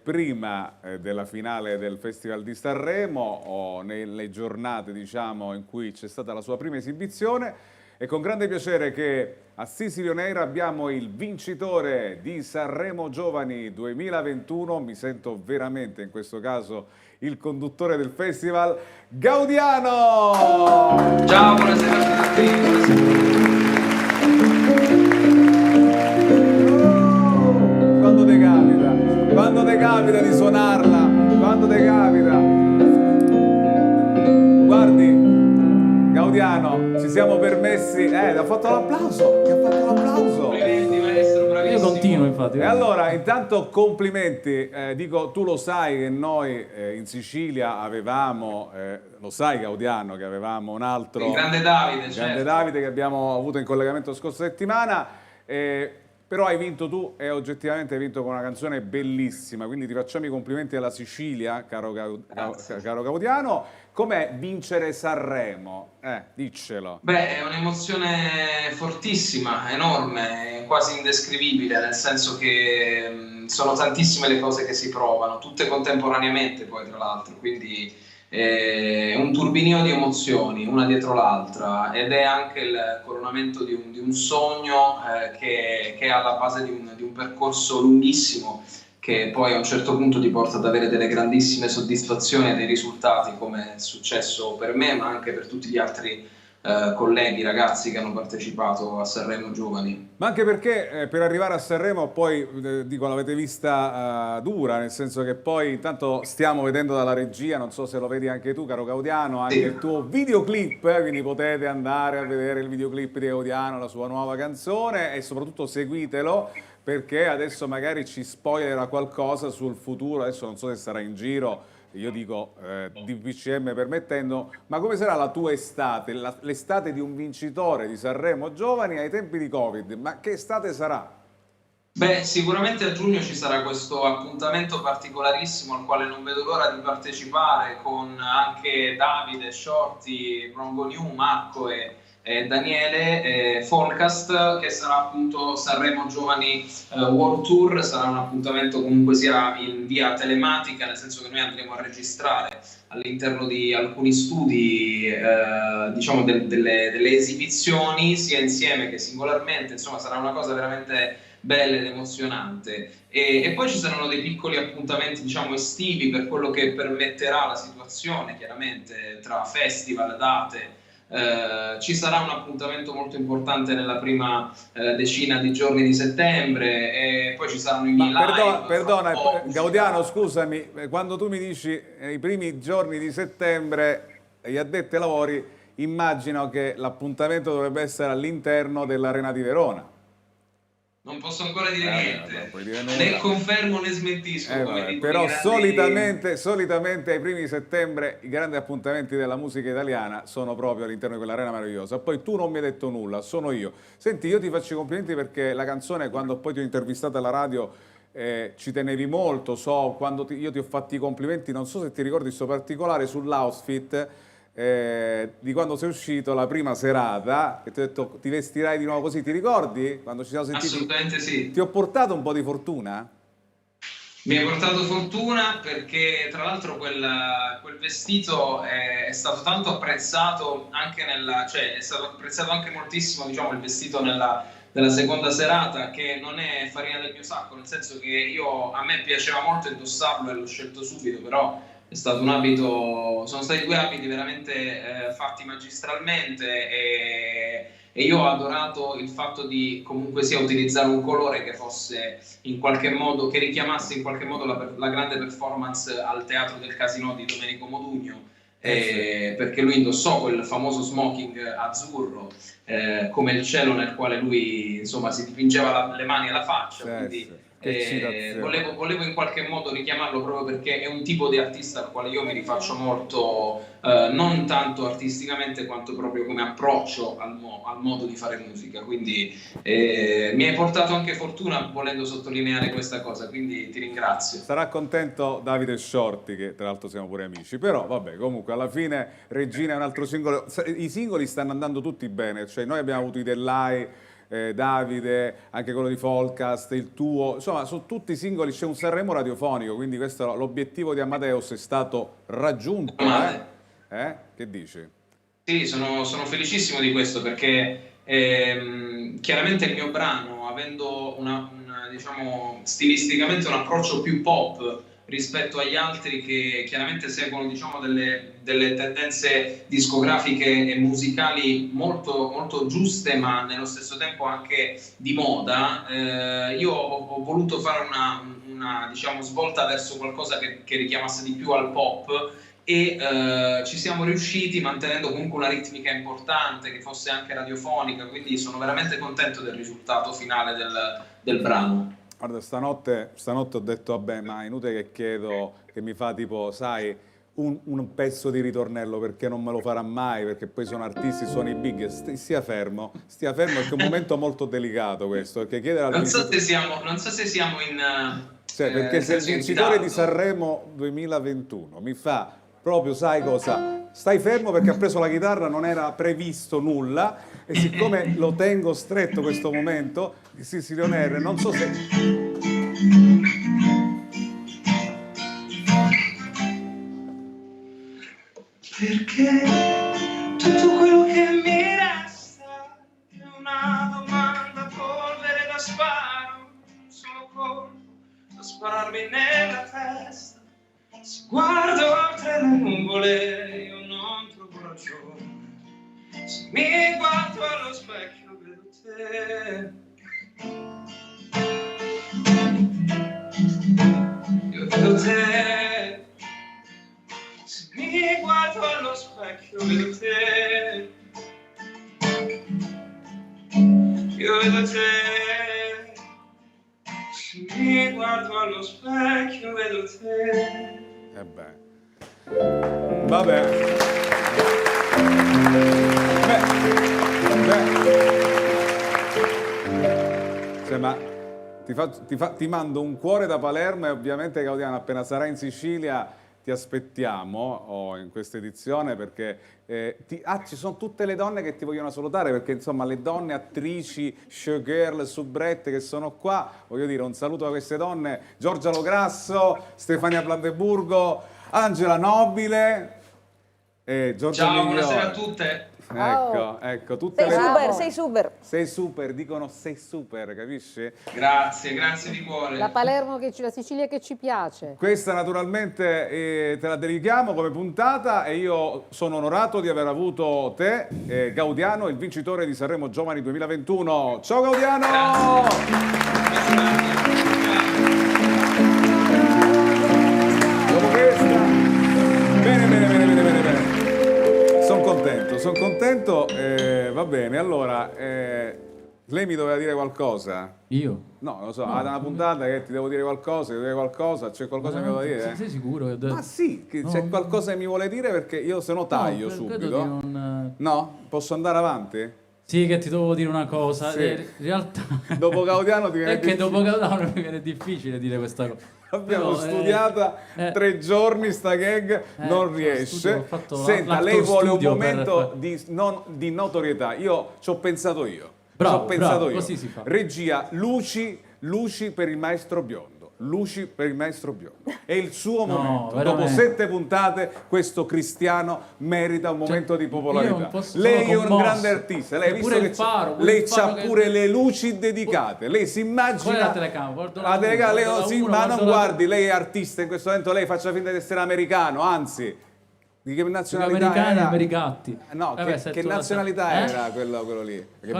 prima della finale del Festival di Sanremo o nelle giornate, diciamo, in cui c'è stata la sua prima esibizione. E con grande piacere che a Sicily On Air abbiamo il vincitore di Sanremo Giovani 2021, mi sento veramente in questo caso il conduttore del festival, Gaudiano! Ciao, buonasera a tutti. Quando te capita di suonarla, quando te capita. Guardi, Gaudiano, ci siamo permessi, ha fatto l'applauso, ti ha fatto l'applauso. Complimenti maestro, bravissimo. Io continuo infatti. E allora, intanto complimenti, dico, tu lo sai che noi in Sicilia avevamo, lo sai Gaudiano, che avevamo un altro... Il grande Davide, il certo. grande Davide che abbiamo avuto in collegamento la scorsa settimana, però hai vinto tu e oggettivamente hai vinto con una canzone bellissima, quindi ti facciamo i complimenti alla Sicilia, caro Gaudiano. Com'è vincere Sanremo? Diccelo. Beh, è un'emozione fortissima, enorme, quasi indescrivibile, nel senso che sono tantissime le cose che si provano, tutte contemporaneamente poi tra l'altro, quindi è un turbinio di emozioni, una dietro l'altra, ed è anche il coronamento di un sogno che è alla base di un percorso lunghissimo, che poi a un certo punto ti porta ad avere delle grandissime soddisfazioni e dei risultati, come è successo per me, ma anche per tutti gli altri colleghi, ragazzi che hanno partecipato a Sanremo Giovani. Ma anche perché per arrivare a Sanremo poi, dico, l'avete vista dura, nel senso che poi intanto stiamo vedendo dalla regia, non so se lo vedi anche tu, caro Gaudiano, anche il tuo videoclip, quindi potete andare a vedere il videoclip di Gaudiano, la sua nuova canzone, e soprattutto seguitelo, perché adesso magari ci spoilerà qualcosa sul futuro, adesso non so se sarà in giro, io dico DPCM permettendo, ma come sarà la tua estate, l'estate di un vincitore di Sanremo Giovani ai tempi di Covid, ma che estate sarà? Beh, sicuramente a giugno ci sarà questo appuntamento particolarissimo al quale non vedo l'ora di partecipare, con anche Davide, Shorty, Bronco New, Marco e Daniele, Folcast, che sarà appunto Sanremo Giovani World Tour. Sarà un appuntamento comunque sia in via telematica, nel senso che noi andremo a registrare all'interno di alcuni studi diciamo delle esibizioni, sia insieme che singolarmente. Insomma, sarà una cosa veramente bella ed emozionante, e poi ci saranno dei piccoli appuntamenti, diciamo, estivi, per quello che permetterà la situazione, chiaramente, tra festival, date. Ci sarà un appuntamento molto importante nella prima decina di giorni di settembre, e poi ci saranno i miei live. Perdona, Gaudiano, scusami, quando tu mi dici i primi giorni di settembre, gli addetti ai lavori immagino che l'appuntamento dovrebbe essere all'interno dell'Arena di Verona. Non posso ancora dire niente, né confermo né smentisco. Però solitamente ai primi di settembre i grandi appuntamenti della musica italiana sono proprio all'interno di quell'arena meravigliosa. Poi tu non mi hai detto nulla, sono io. Senti, io ti faccio i complimenti perché la canzone, quando poi ti ho intervistato alla radio, ci tenevi molto, quando io ti ho fatto i complimenti, non so se ti ricordi questo particolare sull'outfit, di quando sei uscito la prima serata, che ti ho detto ti vestirai di nuovo così, ti ricordi? Quando ci siamo sentiti? Assolutamente sì. Ti ho portato un po' di fortuna? Mi hai portato fortuna, perché tra l'altro quel vestito è stato tanto apprezzato anche è stato apprezzato anche moltissimo, diciamo, il vestito della seconda serata, che non è farina del mio sacco, nel senso che a me piaceva molto indossarlo e l'ho scelto subito, però è stato un abito, sono stati due abiti veramente fatti magistralmente, e io ho adorato il fatto di comunque sia utilizzare un colore che fosse in qualche modo, che richiamasse in qualche modo la grande performance al Teatro del Casinò di Domenico Modugno, perché lui indossò quel famoso smoking azzurro, come il cielo nel quale lui, insomma, si dipingeva le mani e la faccia, quindi Volevo in qualche modo richiamarlo proprio perché è un tipo di artista al quale io mi rifaccio molto, non tanto artisticamente quanto proprio come approccio al modo di fare musica, quindi mi hai portato anche fortuna volendo sottolineare questa cosa, quindi ti ringrazio. Sarà contento Davide Shorty, che tra l'altro siamo pure amici, però vabbè, comunque alla fine Regina è un altro singolo, i singoli stanno andando tutti bene, cioè noi abbiamo avuto i Dell'Ai, Davide, anche quello di Folcast, il tuo, insomma su tutti i singoli c'è un Sanremo radiofonico, quindi questo l'obiettivo di Amadeus è stato raggiunto. Che dici? Sì, sono felicissimo di questo perché chiaramente il mio brano, avendo diciamo, stilisticamente un approccio più pop rispetto agli altri che chiaramente seguono diciamo, delle tendenze discografiche e musicali molto, molto giuste, ma nello stesso tempo anche di moda, io ho voluto fare una diciamo, svolta verso qualcosa che richiamasse di più al pop e ci siamo riusciti mantenendo comunque una ritmica importante, che fosse anche radiofonica, quindi sono veramente contento del risultato finale del brano. Guarda, stanotte ho detto, vabbè, ma è inutile che chiedo, che mi fa tipo, sai, un pezzo di ritornello, perché non me lo farà mai, perché poi sono artisti, sono i big, stia fermo, perché è un momento molto delicato questo, perché chiedere al non so se siamo in... Cioè, perché se il vincitore di Sanremo 2021 mi fa proprio, sai cosa, stai fermo perché ha preso la chitarra, non era previsto nulla, e siccome lo tengo stretto questo momento, Sicily On Air, non so se... Perché tutto quello che mi resta è una domanda, polvere da sparo, un solo colpo da spararmi nella testa. Se guardo oltre le nuvole io non trovo ragione, se mi guardo allo specchio vedo te. Io vedo te, se mi guardo allo specchio vedo te. Io vedo te, se mi guardo allo specchio vedo te. Vabbè. Cioè, ma ti mando un cuore da Palermo e ovviamente Gaudiano appena sarà in Sicilia ti aspettiamo in questa edizione perché ci sono tutte le donne che ti vogliono salutare, perché insomma le donne attrici, showgirl, soubrette che sono qua, voglio dire un saluto a queste donne: Giorgia Lograsso, Stefania Plandeburgo, Angela Nobile e Giorgia Ciao, Migliore. buonasera a tutte. Ecco, tutte sei super, dicono sei super, capisci? Grazie di cuore. La Palermo, la Sicilia che ci piace. Questa naturalmente te la dedichiamo come puntata e io sono onorato di aver avuto te, Gaudiano, il vincitore di Sanremo Giovani 2021. Ciao Gaudiano! Dopo questa... Bene. Sono contento, va bene. Allora, lei mi doveva dire qualcosa? Io? No, non lo so, ha una puntata che ti devo dire qualcosa, c'è qualcosa che mi vuole dire? Sei sicuro? Ma sì, che c'è qualcosa che mi vuole dire, perché io se no taglio subito. No? Posso andare avanti? Sì, che ti devo dire una cosa. Sì. In realtà... Dopo Gaudiano ti viene difficile. Dopo Gaudiano mi viene difficile dire questa cosa. Abbiamo studiata 3 giorni sta gag, non riesce. Senta, lei vuole un momento di notorietà. Ci ho pensato io. Bravo, così si fa. Regia, luci per il maestro biondo. Luci per il maestro biondo. È il suo momento. Veramente. Dopo 7 puntate questo Cristiano merita un momento di popolarità. Lei è un grande artista. Lei ha visto che lei c'ha pure le luci dedicate. Lei si immagina... Qual è la telecamera? La telecamera, ma non guardi, lei è artista in questo momento, lei faccia finta di essere americano, anzi... Di che nazionalità americani era? e americatti. No, che nazionalità era quello lì? Che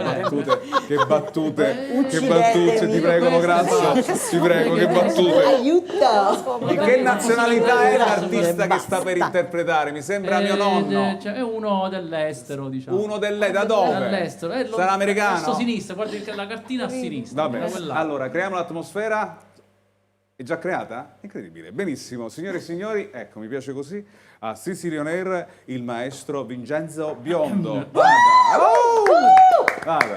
battute, ti prego, Lograsso, ti prego, che battute. Aiuto! Di che nazionalità è l'artista che sta per interpretare? Mi sembra mio nonno. È uno dell'estero, diciamo. Uno da dove? Dall'estero. Sarà americano? Verso sinistra, guardi la cartina a sinistra. Va bene, allora, creiamo l'atmosfera. È già creata? Incredibile. Benissimo, signore e signori, ecco, mi piace così. A Sicily On Air il maestro Vincenzo Biondo. Vada! Vada!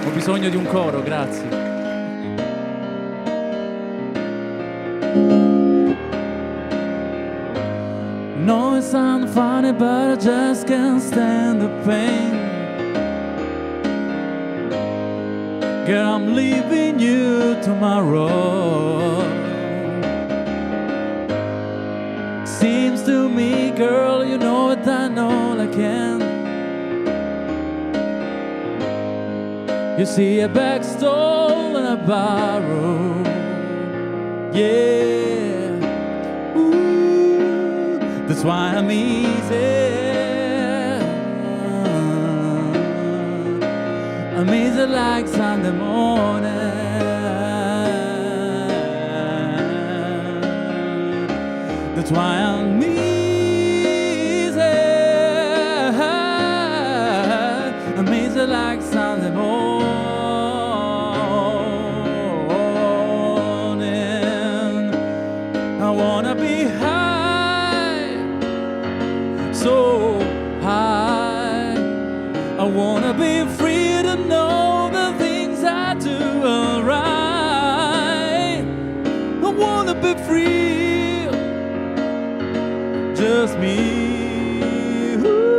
Ho bisogno di un coro, grazie. No, it sounds funny, but I just can't stand the pain. Girl, I'm leaving you tomorrow. Seems to me, girl, you know it, I know I can. You see a bag stole and a borrow. Yeah. Ooh, that's why I'm easy. I'm easy like Sunday morning. That's why I'm easy. I'm easy like Sunday morning. I wanna be high, so high. I wanna be free to know the things I do are right. I wanna be free, just me. Ooh.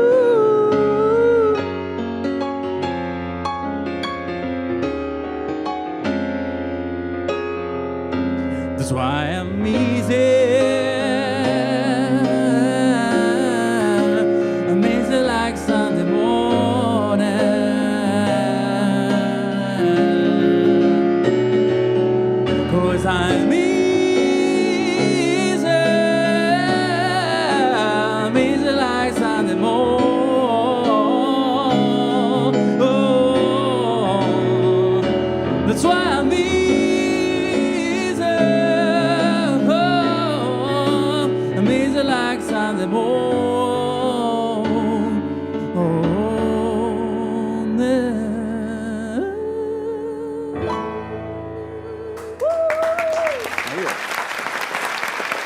That's why I'm easy. I'm easy like Sunday morning. Cause I'm easy. I'm easy like Sunday morning. That's why I'm easy. I'm easy like Sunday morning.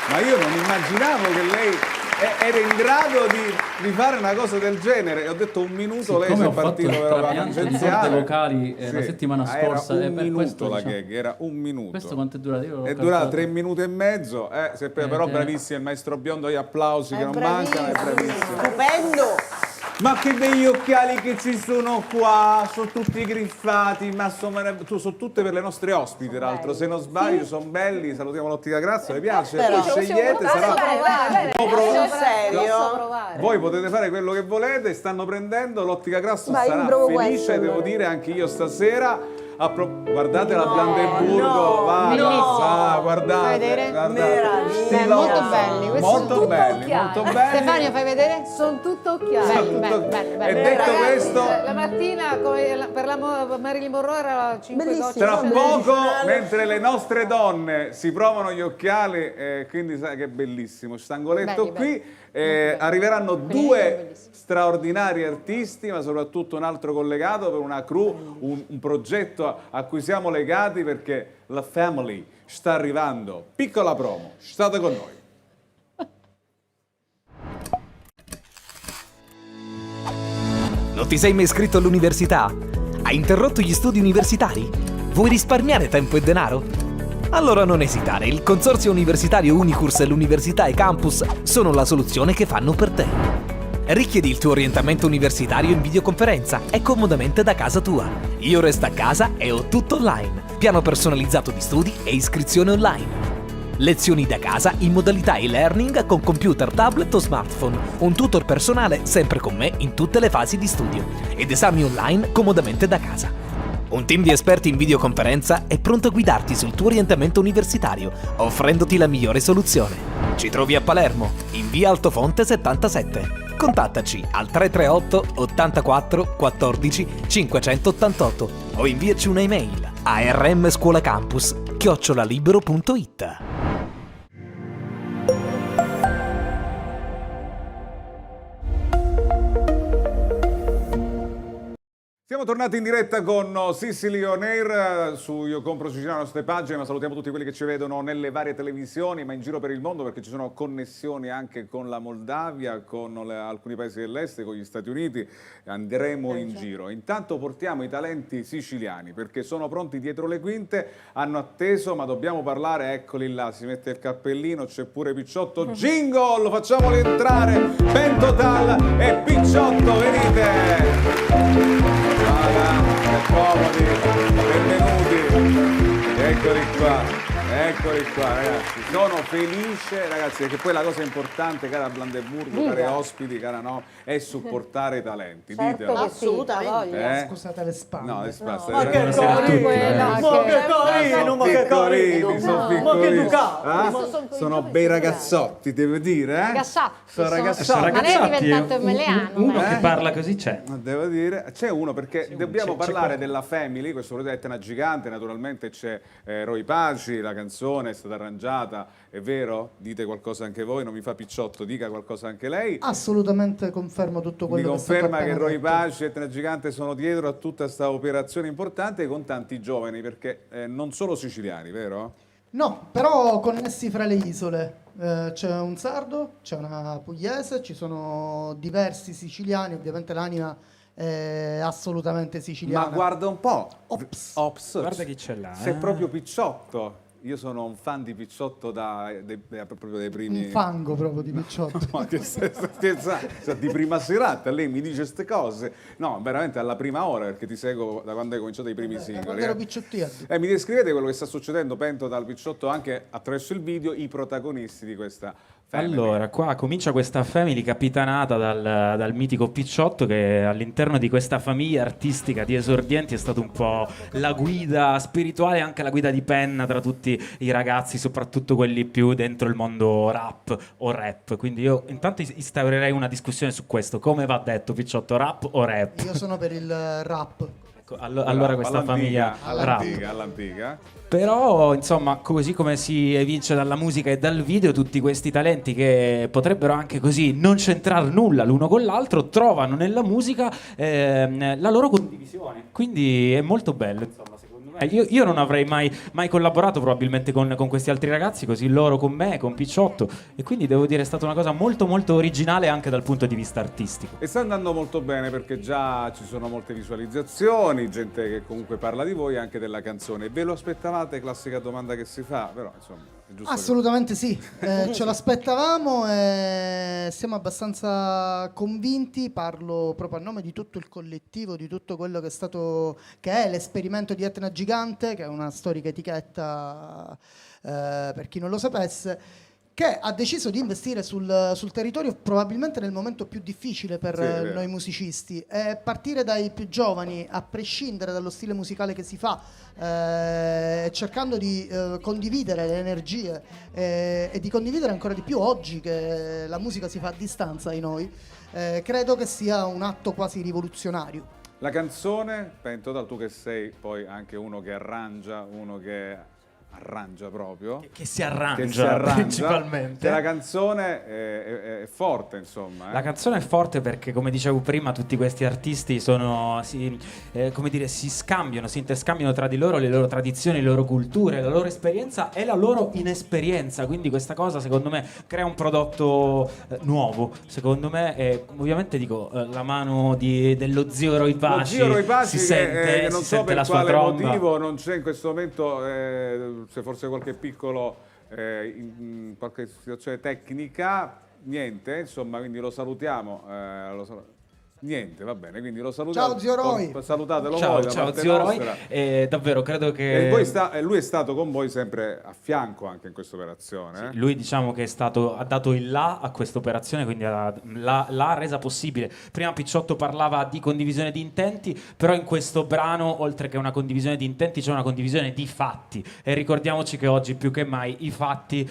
Ma io non immaginavo che lei era in grado di fare una cosa del genere. E ho detto un minuto, lei si è partito per la corde vocali la settimana scorsa. Era e un per minuto questo, la diciamo. gag, era un minuto. Questo quanto è durato? Io l'ho È durata calcolato. 3 minuti e mezzo, però bravissimo il maestro Biondo, gli applausi che non mancano, è bravissimo. Stupendo! Ma che begli occhiali che ci sono qua, sono tutti griffati, ma sono tutte per le nostre ospiti, tra l'altro, se non sbaglio, sono belli, salutiamo l'Ottica Grazia, vi piace? Però, Poi scegliete, sarà... Sul serio? Voi potete fare quello che volete, stanno prendendo, l'Ottica Grazia Ma io sarà provo felice, questo, devo allora. dire, anche io stasera. Guardate la Brandeburgo, va, guardate, Fai vedere? guardate. Meraviglia. Molto belli, questi molto sono belli, occhiali. molto belli. Stefania, fai vedere? Sono tutto occhiali. Belli. E detto questo, La mattina per la Marilyn Monroe era 5 Bellissimo. gocce. tra Sì, poco, originale. mentre le nostre donne si provano gli occhiali, quindi sai che è bellissimo, stangoletto Belli, qui, arriveranno due straordinari artisti, ma soprattutto un altro collegato per una crew, un progetto a cui siamo legati perché la family sta arrivando. Piccola promo, state con noi. Non ti sei mai iscritto all'università? Hai interrotto gli studi universitari? Vuoi risparmiare tempo e denaro? Allora non esitare, il Consorzio Universitario Unicurs e l'Università e Campus sono la soluzione che fanno per te. Richiedi il tuo orientamento universitario in videoconferenza e comodamente da casa tua. Io resto a casa e ho tutto online. Piano personalizzato di studi e iscrizione online. Lezioni da casa in modalità e-learning con computer, tablet o smartphone. Un tutor personale sempre con me in tutte le fasi di studio. Ed esami online comodamente da casa. Un team di esperti in videoconferenza è pronto a guidarti sul tuo orientamento universitario, offrendoti la migliore soluzione. Ci trovi a Palermo, in via Altofonte 77. Contattaci al 338 84 14 588 o inviaci un'email a rmscuolacampus@libero.it. Siamo tornati in diretta con Sicily On Air su Io Compro Siciliano, le nostre pagine, ma salutiamo tutti quelli che ci vedono nelle varie televisioni, ma in giro per il mondo, perché ci sono connessioni anche con la Moldavia, con alcuni paesi dell'est, con gli Stati Uniti. Andremo in giro. Intanto portiamo i talenti siciliani, perché sono pronti dietro le quinte, hanno atteso, ma dobbiamo parlare, eccoli là, si mette il cappellino, c'è pure Picciotto. Jingle, facciamoli entrare, Pentotal e Picciotto, venite! Comodi, benvenuti, eccoli qua ragazzi, sono felice ragazzi, perché poi la cosa importante, cara Blandeburgo, cari ospiti, cara no, è supportare i talenti, Certo ditelo. assolutamente. Scusate le spalle. No, le spalle. No. Ma che carino, sono piccolini. Sono bei ragazzotti, devo dire, eh? Ragazzati, Sono ragazzotti. Ma lei è diventato meleano. Uno che parla così c'è. Devo dire, c'è uno perché dobbiamo parlare della Family, questo progetto Etna Gigante, naturalmente c'è Roy Paci, la canzone è stata arrangiata, è vero? Dite qualcosa anche voi, non mi fa Picciotto, dica qualcosa anche lei. Assolutamente confermo tutto quello che è stato conferma che appena Roy detto. Paci e Etna Gigante sono dietro a tutta questa operazione importante con tanti giovani, perché non solo siciliani, vero? No, però connessi fra le isole. C'è un sardo, c'è una pugliese, ci sono diversi siciliani, ovviamente l'anima è assolutamente siciliana. Ma guarda un po', Ops. Guarda chi c'è là. Sei proprio Picciotto. Io sono un fan di Picciotto proprio dai primi... Un fango proprio di Picciotto. Ma che di prima serata, lei mi dice queste cose. No, veramente alla prima ora, perché ti seguo da quando hai cominciato i primi singoli. Quando ero picciottino. Mi descrivete quello che sta succedendo, Pento, dal Picciotto, anche attraverso il video, i protagonisti di questa Family. Allora, qua comincia questa Family capitanata dal mitico Picciotto, che all'interno di questa famiglia artistica di esordienti è stato un po' la guida spirituale e anche la guida di penna tra tutti i ragazzi, soprattutto quelli più dentro il mondo rap o rap. Quindi io intanto instaurerei una discussione su questo. Come va detto, Picciotto, rap o rap? Io sono per il rap. Allora questa famiglia all'antica. Però insomma, così come si evince dalla musica e dal video, tutti questi talenti che potrebbero anche così non c'entrare nulla l'uno con l'altro trovano nella musica la loro condivisione, quindi è molto bello, insomma. Io non avrei mai collaborato probabilmente con questi altri ragazzi, così loro con me, con Picciotto, e quindi devo dire è stata una cosa molto molto originale anche dal punto di vista artistico. E sta andando molto bene, perché già ci sono molte visualizzazioni, gente che comunque parla di voi e anche della canzone. Ve lo aspettavate? Classica domanda che si fa, però insomma è giusto. Assolutamente sì, ce l'aspettavamo e siamo abbastanza convinti, parlo proprio a nome di tutto il collettivo, di tutto quello che è l'esperimento di Etna Gigante, che è una storica etichetta, per chi non lo sapesse, che ha deciso di investire sul territorio probabilmente nel momento più difficile per noi musicisti, e partire dai più giovani, a prescindere dallo stile musicale che si fa, cercando di condividere le energie e di condividere ancora di più oggi che la musica si fa a distanza di noi, credo che sia un atto quasi rivoluzionario. La canzone, Pentotal, tu che sei poi anche uno che arrangia, uno che arrangia proprio. Che si arrangia principalmente. La canzone è forte, insomma. La canzone è forte perché, come dicevo prima, tutti questi artisti si scambiano, si interscambiano tra di loro le loro tradizioni, le loro culture, la loro esperienza e la loro inesperienza. Quindi questa cosa, secondo me, crea un prodotto nuovo. Secondo me, ovviamente dico, la mano dello zio Roy Paci si sente, non si so sente per la sua quale tromba. motivo non c'è in questo momento, se forse qualche piccolo qualche situazione tecnica, niente, insomma, quindi lo salutiamo. Niente, va bene, quindi lo salutiamo. Ciao zio Roy. Salutatelo Ciao, voi da ciao parte zio nostra. Roy. Davvero credo che Lui è stato con voi sempre a fianco anche in questa operazione. Lui, diciamo che ha dato il là a questa operazione, quindi l'ha resa possibile. Prima Picciotto parlava di condivisione di intenti, però in questo brano, oltre che una condivisione di intenti, c'è una condivisione di fatti, e ricordiamoci che oggi più che mai i fatti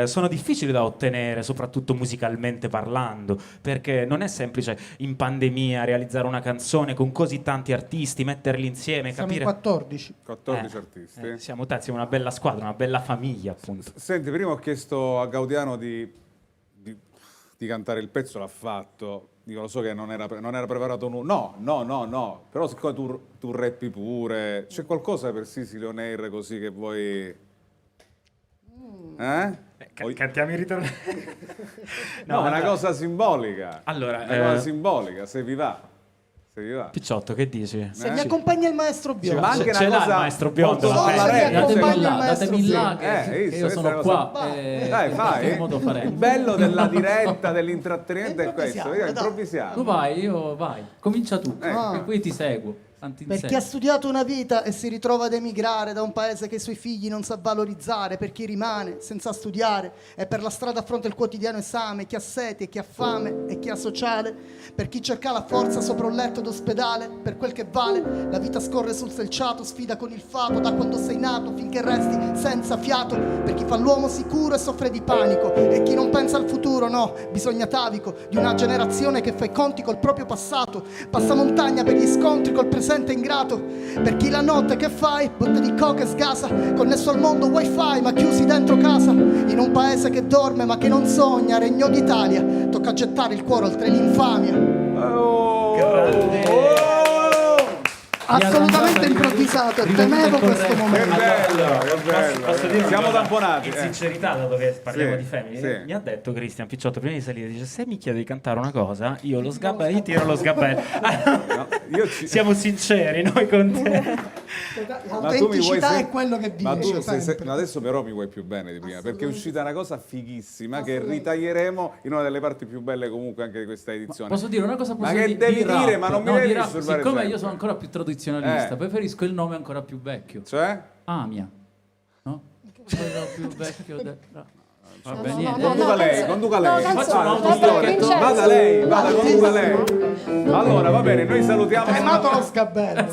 sono difficili da ottenere, soprattutto musicalmente parlando, perché non è semplice in pandemia realizzare una canzone con così tanti artisti, metterli insieme, Siamo capire. in 14 artisti. Siamo una bella squadra, una bella famiglia, appunto. Senti, prima ho chiesto a Gaudiano di di cantare il pezzo l'ha fatto. Dico, lo so che non era preparato nulla. No. Però siccome tu rappi pure, c'è qualcosa per Sicily On Air così che vuoi... Cantiamo il ritorno. No, è una cosa simbolica. Allora, una cosa simbolica, se vi va. Picciotto, che dici? Se mi accompagna il maestro Biondo. Ma anche ce una l'ha cosa il maestro Biondo. Datemi là che io sono qua. Dai, fai. Il bello della diretta, dell'intrattenimento è questo. Improvvisiamo. Tu vai. Comincia tu. E poi ti seguo. Per chi ha studiato una vita e si ritrova ad emigrare da un paese che i suoi figli non sa valorizzare, per chi rimane senza studiare e per la strada affronta il quotidiano esame, chi ha sete, chi ha fame e chi ha sociale, per chi cerca la forza sopra un letto d'ospedale, per quel che vale, la vita scorre sul selciato, sfida con il fato da quando sei nato finché resti senza fiato, per chi fa l'uomo sicuro e soffre di panico e chi non pensa al futuro, no, bisogna atavico di una generazione che fa i conti col proprio passato, passa montagna per gli scontri col presente ingrato, per chi la notte che fai, botte di coca e sgasa, connesso al mondo wifi ma chiusi dentro casa, in un paese che dorme ma che non sogna, Regno d'Italia, tocca gettare il cuore oltre l'infamia. Assolutamente improvvisato, temevo questo momento. Che bello. Posso dire Siamo tamponati. In sincerità, dato che parliamo Sì, di femmine, sì. mi ha detto Cristian Picciotto prima di salire, dice: se mi chiede di cantare una cosa, io tiro lo sgabello. Siamo sinceri noi con te. L'autenticità è quello che dice. Ma adesso però mi vuoi più bene di prima, perché è uscita una cosa fighissima che ritaglieremo in una delle parti più belle comunque anche di questa edizione. Posso dire una cosa positiva? Ma che devi dire? Ma non mi devi disturbare. Siccome io sono ancora più tradizionalista, preferisco il nome ancora più vecchio. Cioè? Amia. No? Quello più vecchio Vabbè, Conduca lei. Vada lei, conduca lei. Allora, va bene, noi salutiamo. Tremato lo sgabello.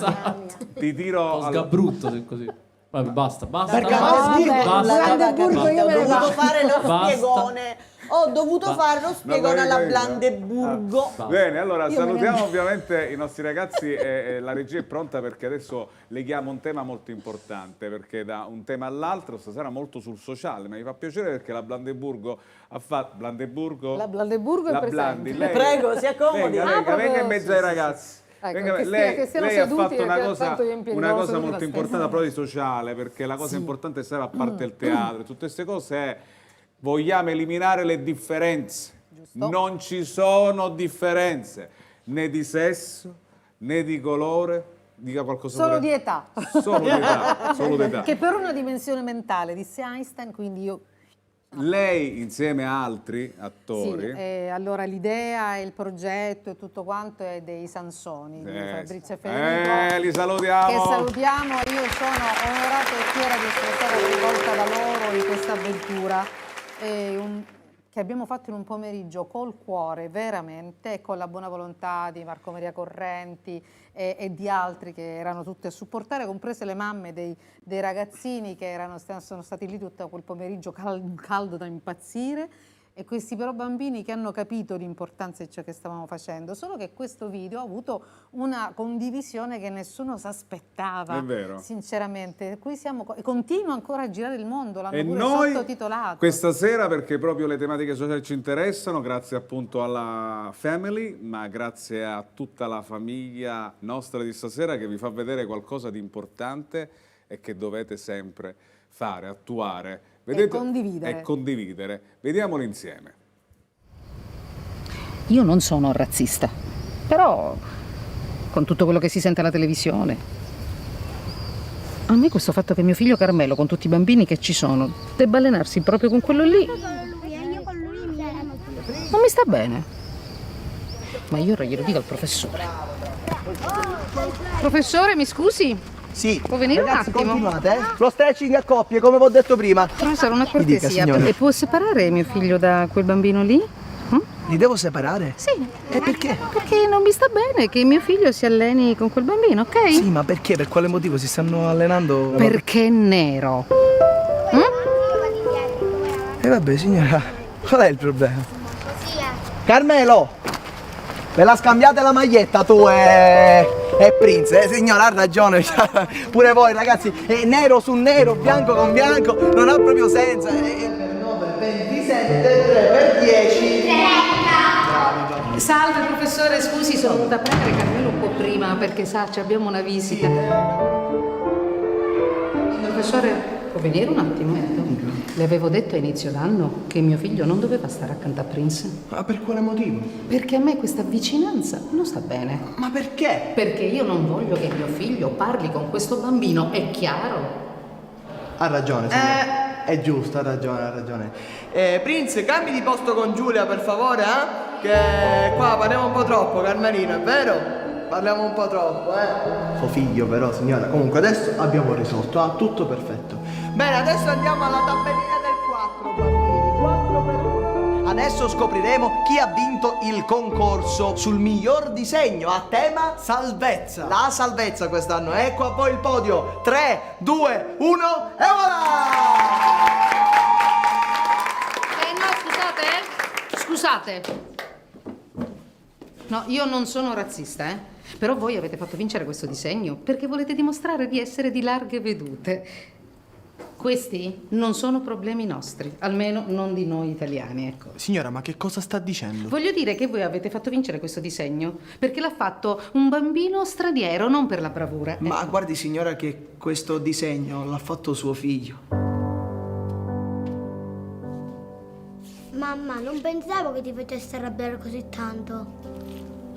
Ti tiro lo sgabrutto così. Vabbè, basta. Brandeburgo io me ne vado. Ho Basta. dovuto fare lo spiegone alla Brandeburgo. Bene, allora salutiamo ovviamente i nostri ragazzi e la regia è pronta perché adesso leghiamo un tema molto importante, perché da un tema all'altro stasera molto sul sociale, ma mi fa piacere perché la Brandeburgo ha fatto... La Brandeburgo è presente. Prego, si accomodi. Venga in mezzo ai ragazzi. Ecco, lei ha fatto una cosa molto importante a proposito di sociale, perché la cosa importante sarà, a parte il teatro, tutte queste cose, è vogliamo eliminare le differenze. Giusto. Non ci sono differenze né di sesso né di colore. Dica qualcosa Solo di età. Solo di età. Che per una dimensione mentale, disse Einstein, quindi io... Lei insieme a altri attori. Sì, allora l'idea e il progetto e tutto quanto è dei Sansoni, di Fabrizio e Federico. Li salutiamo. Che salutiamo, io sono onorata e fiera di essere stata coinvolta da loro in questa avventura che abbiamo fatto in un pomeriggio col cuore, veramente, e con la buona volontà di Marco Maria Correnti e di altri che erano tutti a supportare, comprese le mamme dei ragazzini che sono stati lì tutto quel pomeriggio caldo da impazzire, e questi però bambini che hanno capito l'importanza di ciò che stavamo facendo, solo che questo video ha avuto una condivisione che nessuno si aspettava, è vero, sinceramente. Qui continua ancora a girare il mondo, l'hanno e pure noi sottotitolato. Questa sera, perché proprio le tematiche sociali ci interessano, grazie appunto alla Family, ma grazie a tutta la famiglia nostra di stasera che vi fa vedere qualcosa di importante e che dovete sempre fare, attuare. Vedete? E condividere. Vediamolo insieme. Io non sono razzista, però con tutto quello che si sente alla televisione, a me questo fatto che mio figlio Carmelo, con tutti i bambini che ci sono, debba allenarsi proprio con quello lì, non mi sta bene. Ma io ora glielo dico al professore. Professore, mi scusi? Sì, può venire ragazzi, un attimo? Continuate, Lo stretching a coppie, come vi ho detto prima. Professore, una cortesia, e può separare mio figlio da quel bambino lì? Li devo separare? Sì. E perché? Perché non mi sta bene che mio figlio si alleni con quel bambino, ok? Sì, ma perché? Per quale motivo si stanno allenando? Perché è nero. E vabbè, signora, qual è il problema? Carmelo, ve la scambiate la maglietta tu e Prince, signora, ha ragione. Pure voi ragazzi, è nero su nero, bianco con bianco, non ha proprio senso. 9, 27, 3 per 10. Professore, scusi, sono venuta a prendere Carmelo un po' prima perché sa, abbiamo una visita. Professore, può venire un attimo? Le avevo detto a inizio d'anno che mio figlio non doveva stare accanto a Prince. Ma per quale motivo? Perché a me questa vicinanza non sta bene. Ma perché? Perché io non voglio che mio figlio parli con questo bambino, è chiaro? Ha ragione, signora. È giusto, ha ragione. Prince, cambi di posto con Giulia, per favore, Che qua parliamo un po' troppo, Carmelino, è vero? Parliamo un po' troppo, Suo figlio però, signora. Comunque adesso abbiamo risolto, tutto perfetto. Bene, adesso andiamo alla tabellina del 4, bambini. 4 per 1. Adesso scopriremo chi ha vinto il concorso sul miglior disegno a tema salvezza. La salvezza quest'anno. Ecco a voi il podio. 3, 2, 1 e voilà! No, scusate. No, io non sono razzista, Però voi avete fatto vincere questo disegno perché volete dimostrare di essere di larghe vedute. Questi non sono problemi nostri, almeno non di noi italiani, ecco. Signora, ma che cosa sta dicendo? Voglio dire che voi avete fatto vincere questo disegno perché l'ha fatto un bambino straniero, non per la bravura. Ma guardi, signora, che questo disegno l'ha fatto suo figlio. Mamma, non pensavo che ti facesse arrabbiare così tanto.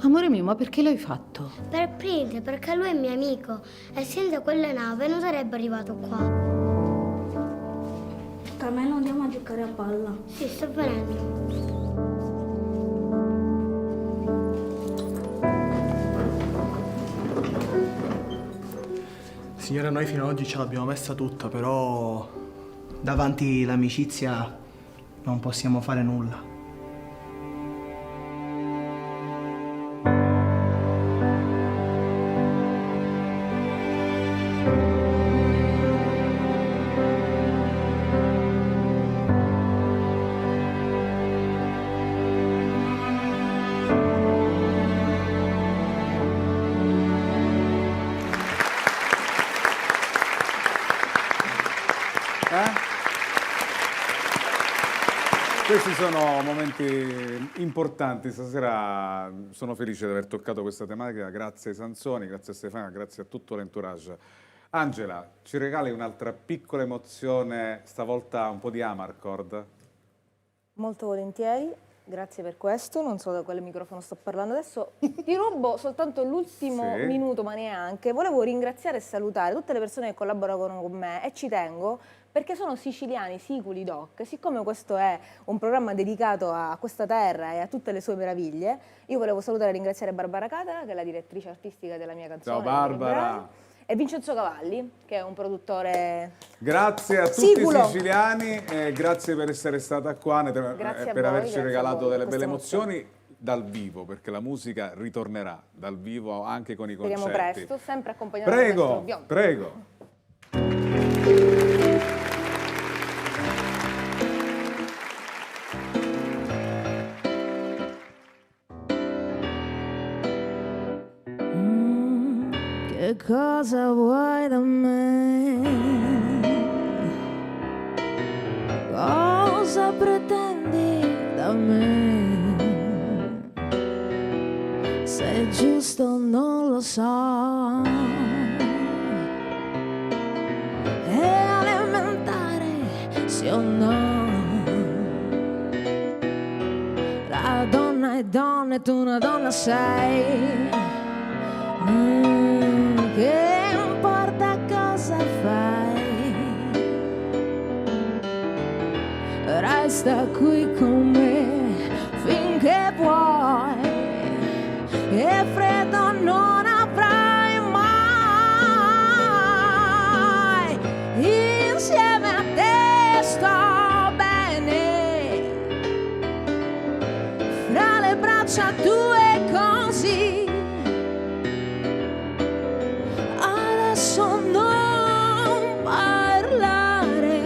Amore mio, ma perché l'hai fatto? Per Prince, perché lui è mio amico e senza quelle nave non sarebbe arrivato qua. Carmelo, andiamo a giocare a palla. Sì, sto venendo. Signora, noi fino ad oggi ce l'abbiamo messa tutta, però davanti l'amicizia non possiamo fare nulla. Questi sono momenti importanti, stasera sono felice di aver toccato questa tematica, grazie ai Sansoni, grazie a Stefania, grazie a tutto l'entourage. Angela, ci regali un'altra piccola emozione, stavolta un po' di Amarcord? Molto volentieri, grazie per questo, non so da quale microfono sto parlando adesso. Ti rubo soltanto l'ultimo minuto, ma neanche. Volevo ringraziare e salutare tutte le persone che collaborano con me e ci tengo perché sono siciliani, siculi doc. Siccome questo è un programma dedicato a questa terra e a tutte le sue meraviglie, io volevo salutare e ringraziare Barbara Catara, che è la direttrice artistica della mia canzone. Ciao Barbara! E Vincenzo Cavalli, che è un produttore Grazie a tutti siculo. I siciliani, grazie per essere stata qua, per averci regalato delle belle emozioni dal vivo, perché la musica ritornerà dal vivo anche con i concerti. Speriamo presto, sempre accompagnato da questo biondo. Prego. Che cosa vuoi da me? Cosa pretendi da me? Se è giusto non lo so. È elementare, sì o no? La donna è donna e tu una donna sei. Che importa cosa fai? Resta qui con me finché puoi. E freddo non avrai mai. Insieme a te sto bene. Fra le braccia tue così. Non parlare,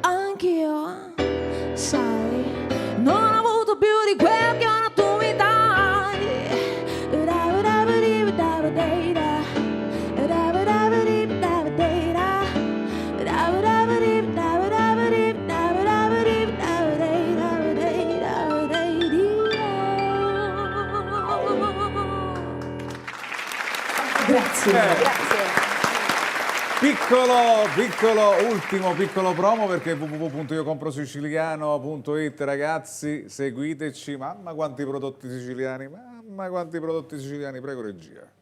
anch'io, sai, non ho avuto più di quel che ora tu mi dai. Grazie. Piccolo promo, perché www.iocomprosiciliano.it, ragazzi, seguiteci. Mamma quanti prodotti siciliani, prego regia.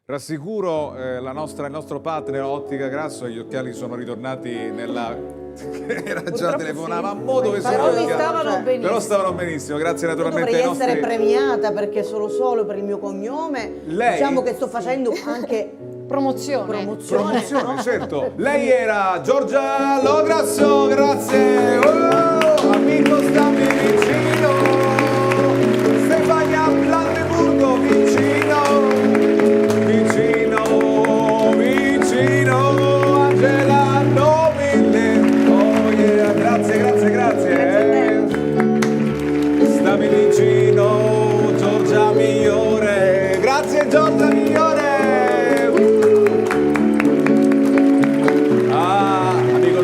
Rassicuro il nostro partner Ottica Grasso, gli occhiali sono ritornati nella... Era già telefonava a modo che sono gli occhiali. Però stavano benissimo, grazie naturalmente dovrei ai nostri... essere premiata perché sono solo per il mio cognome. Lei? Diciamo che sto facendo anche promozione, certo. Lei era Giorgia Lograsso, grazie. Amico, stammi vicino. Stefania Brandeburgo, vicino. Angela Noville. Oh yeah, grazie. Stammi vicino, Giorgia migliore. Grazie Giorgia migliore.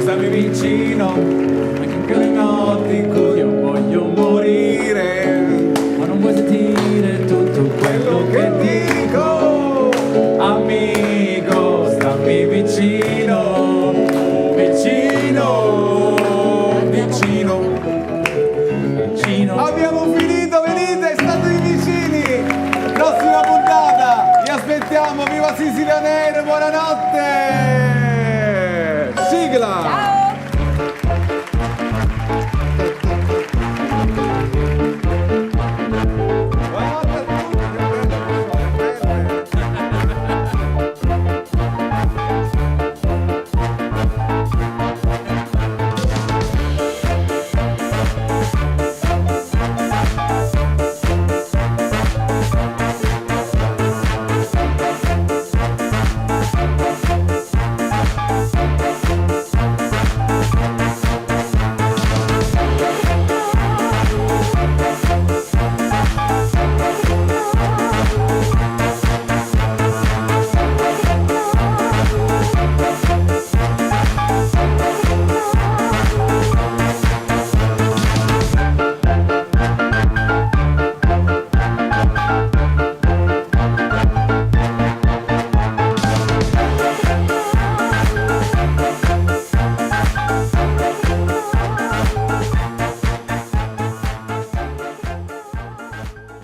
Stammi vicino, anche le notti in cui io voglio morire, ma non vuoi sentire tutto quello che dico, amico, stammi vicino, vicino. Abbiamo finito, venite, state vicini, prossima puntata, vi aspettiamo, viva Sicilia On Air, buonanotte.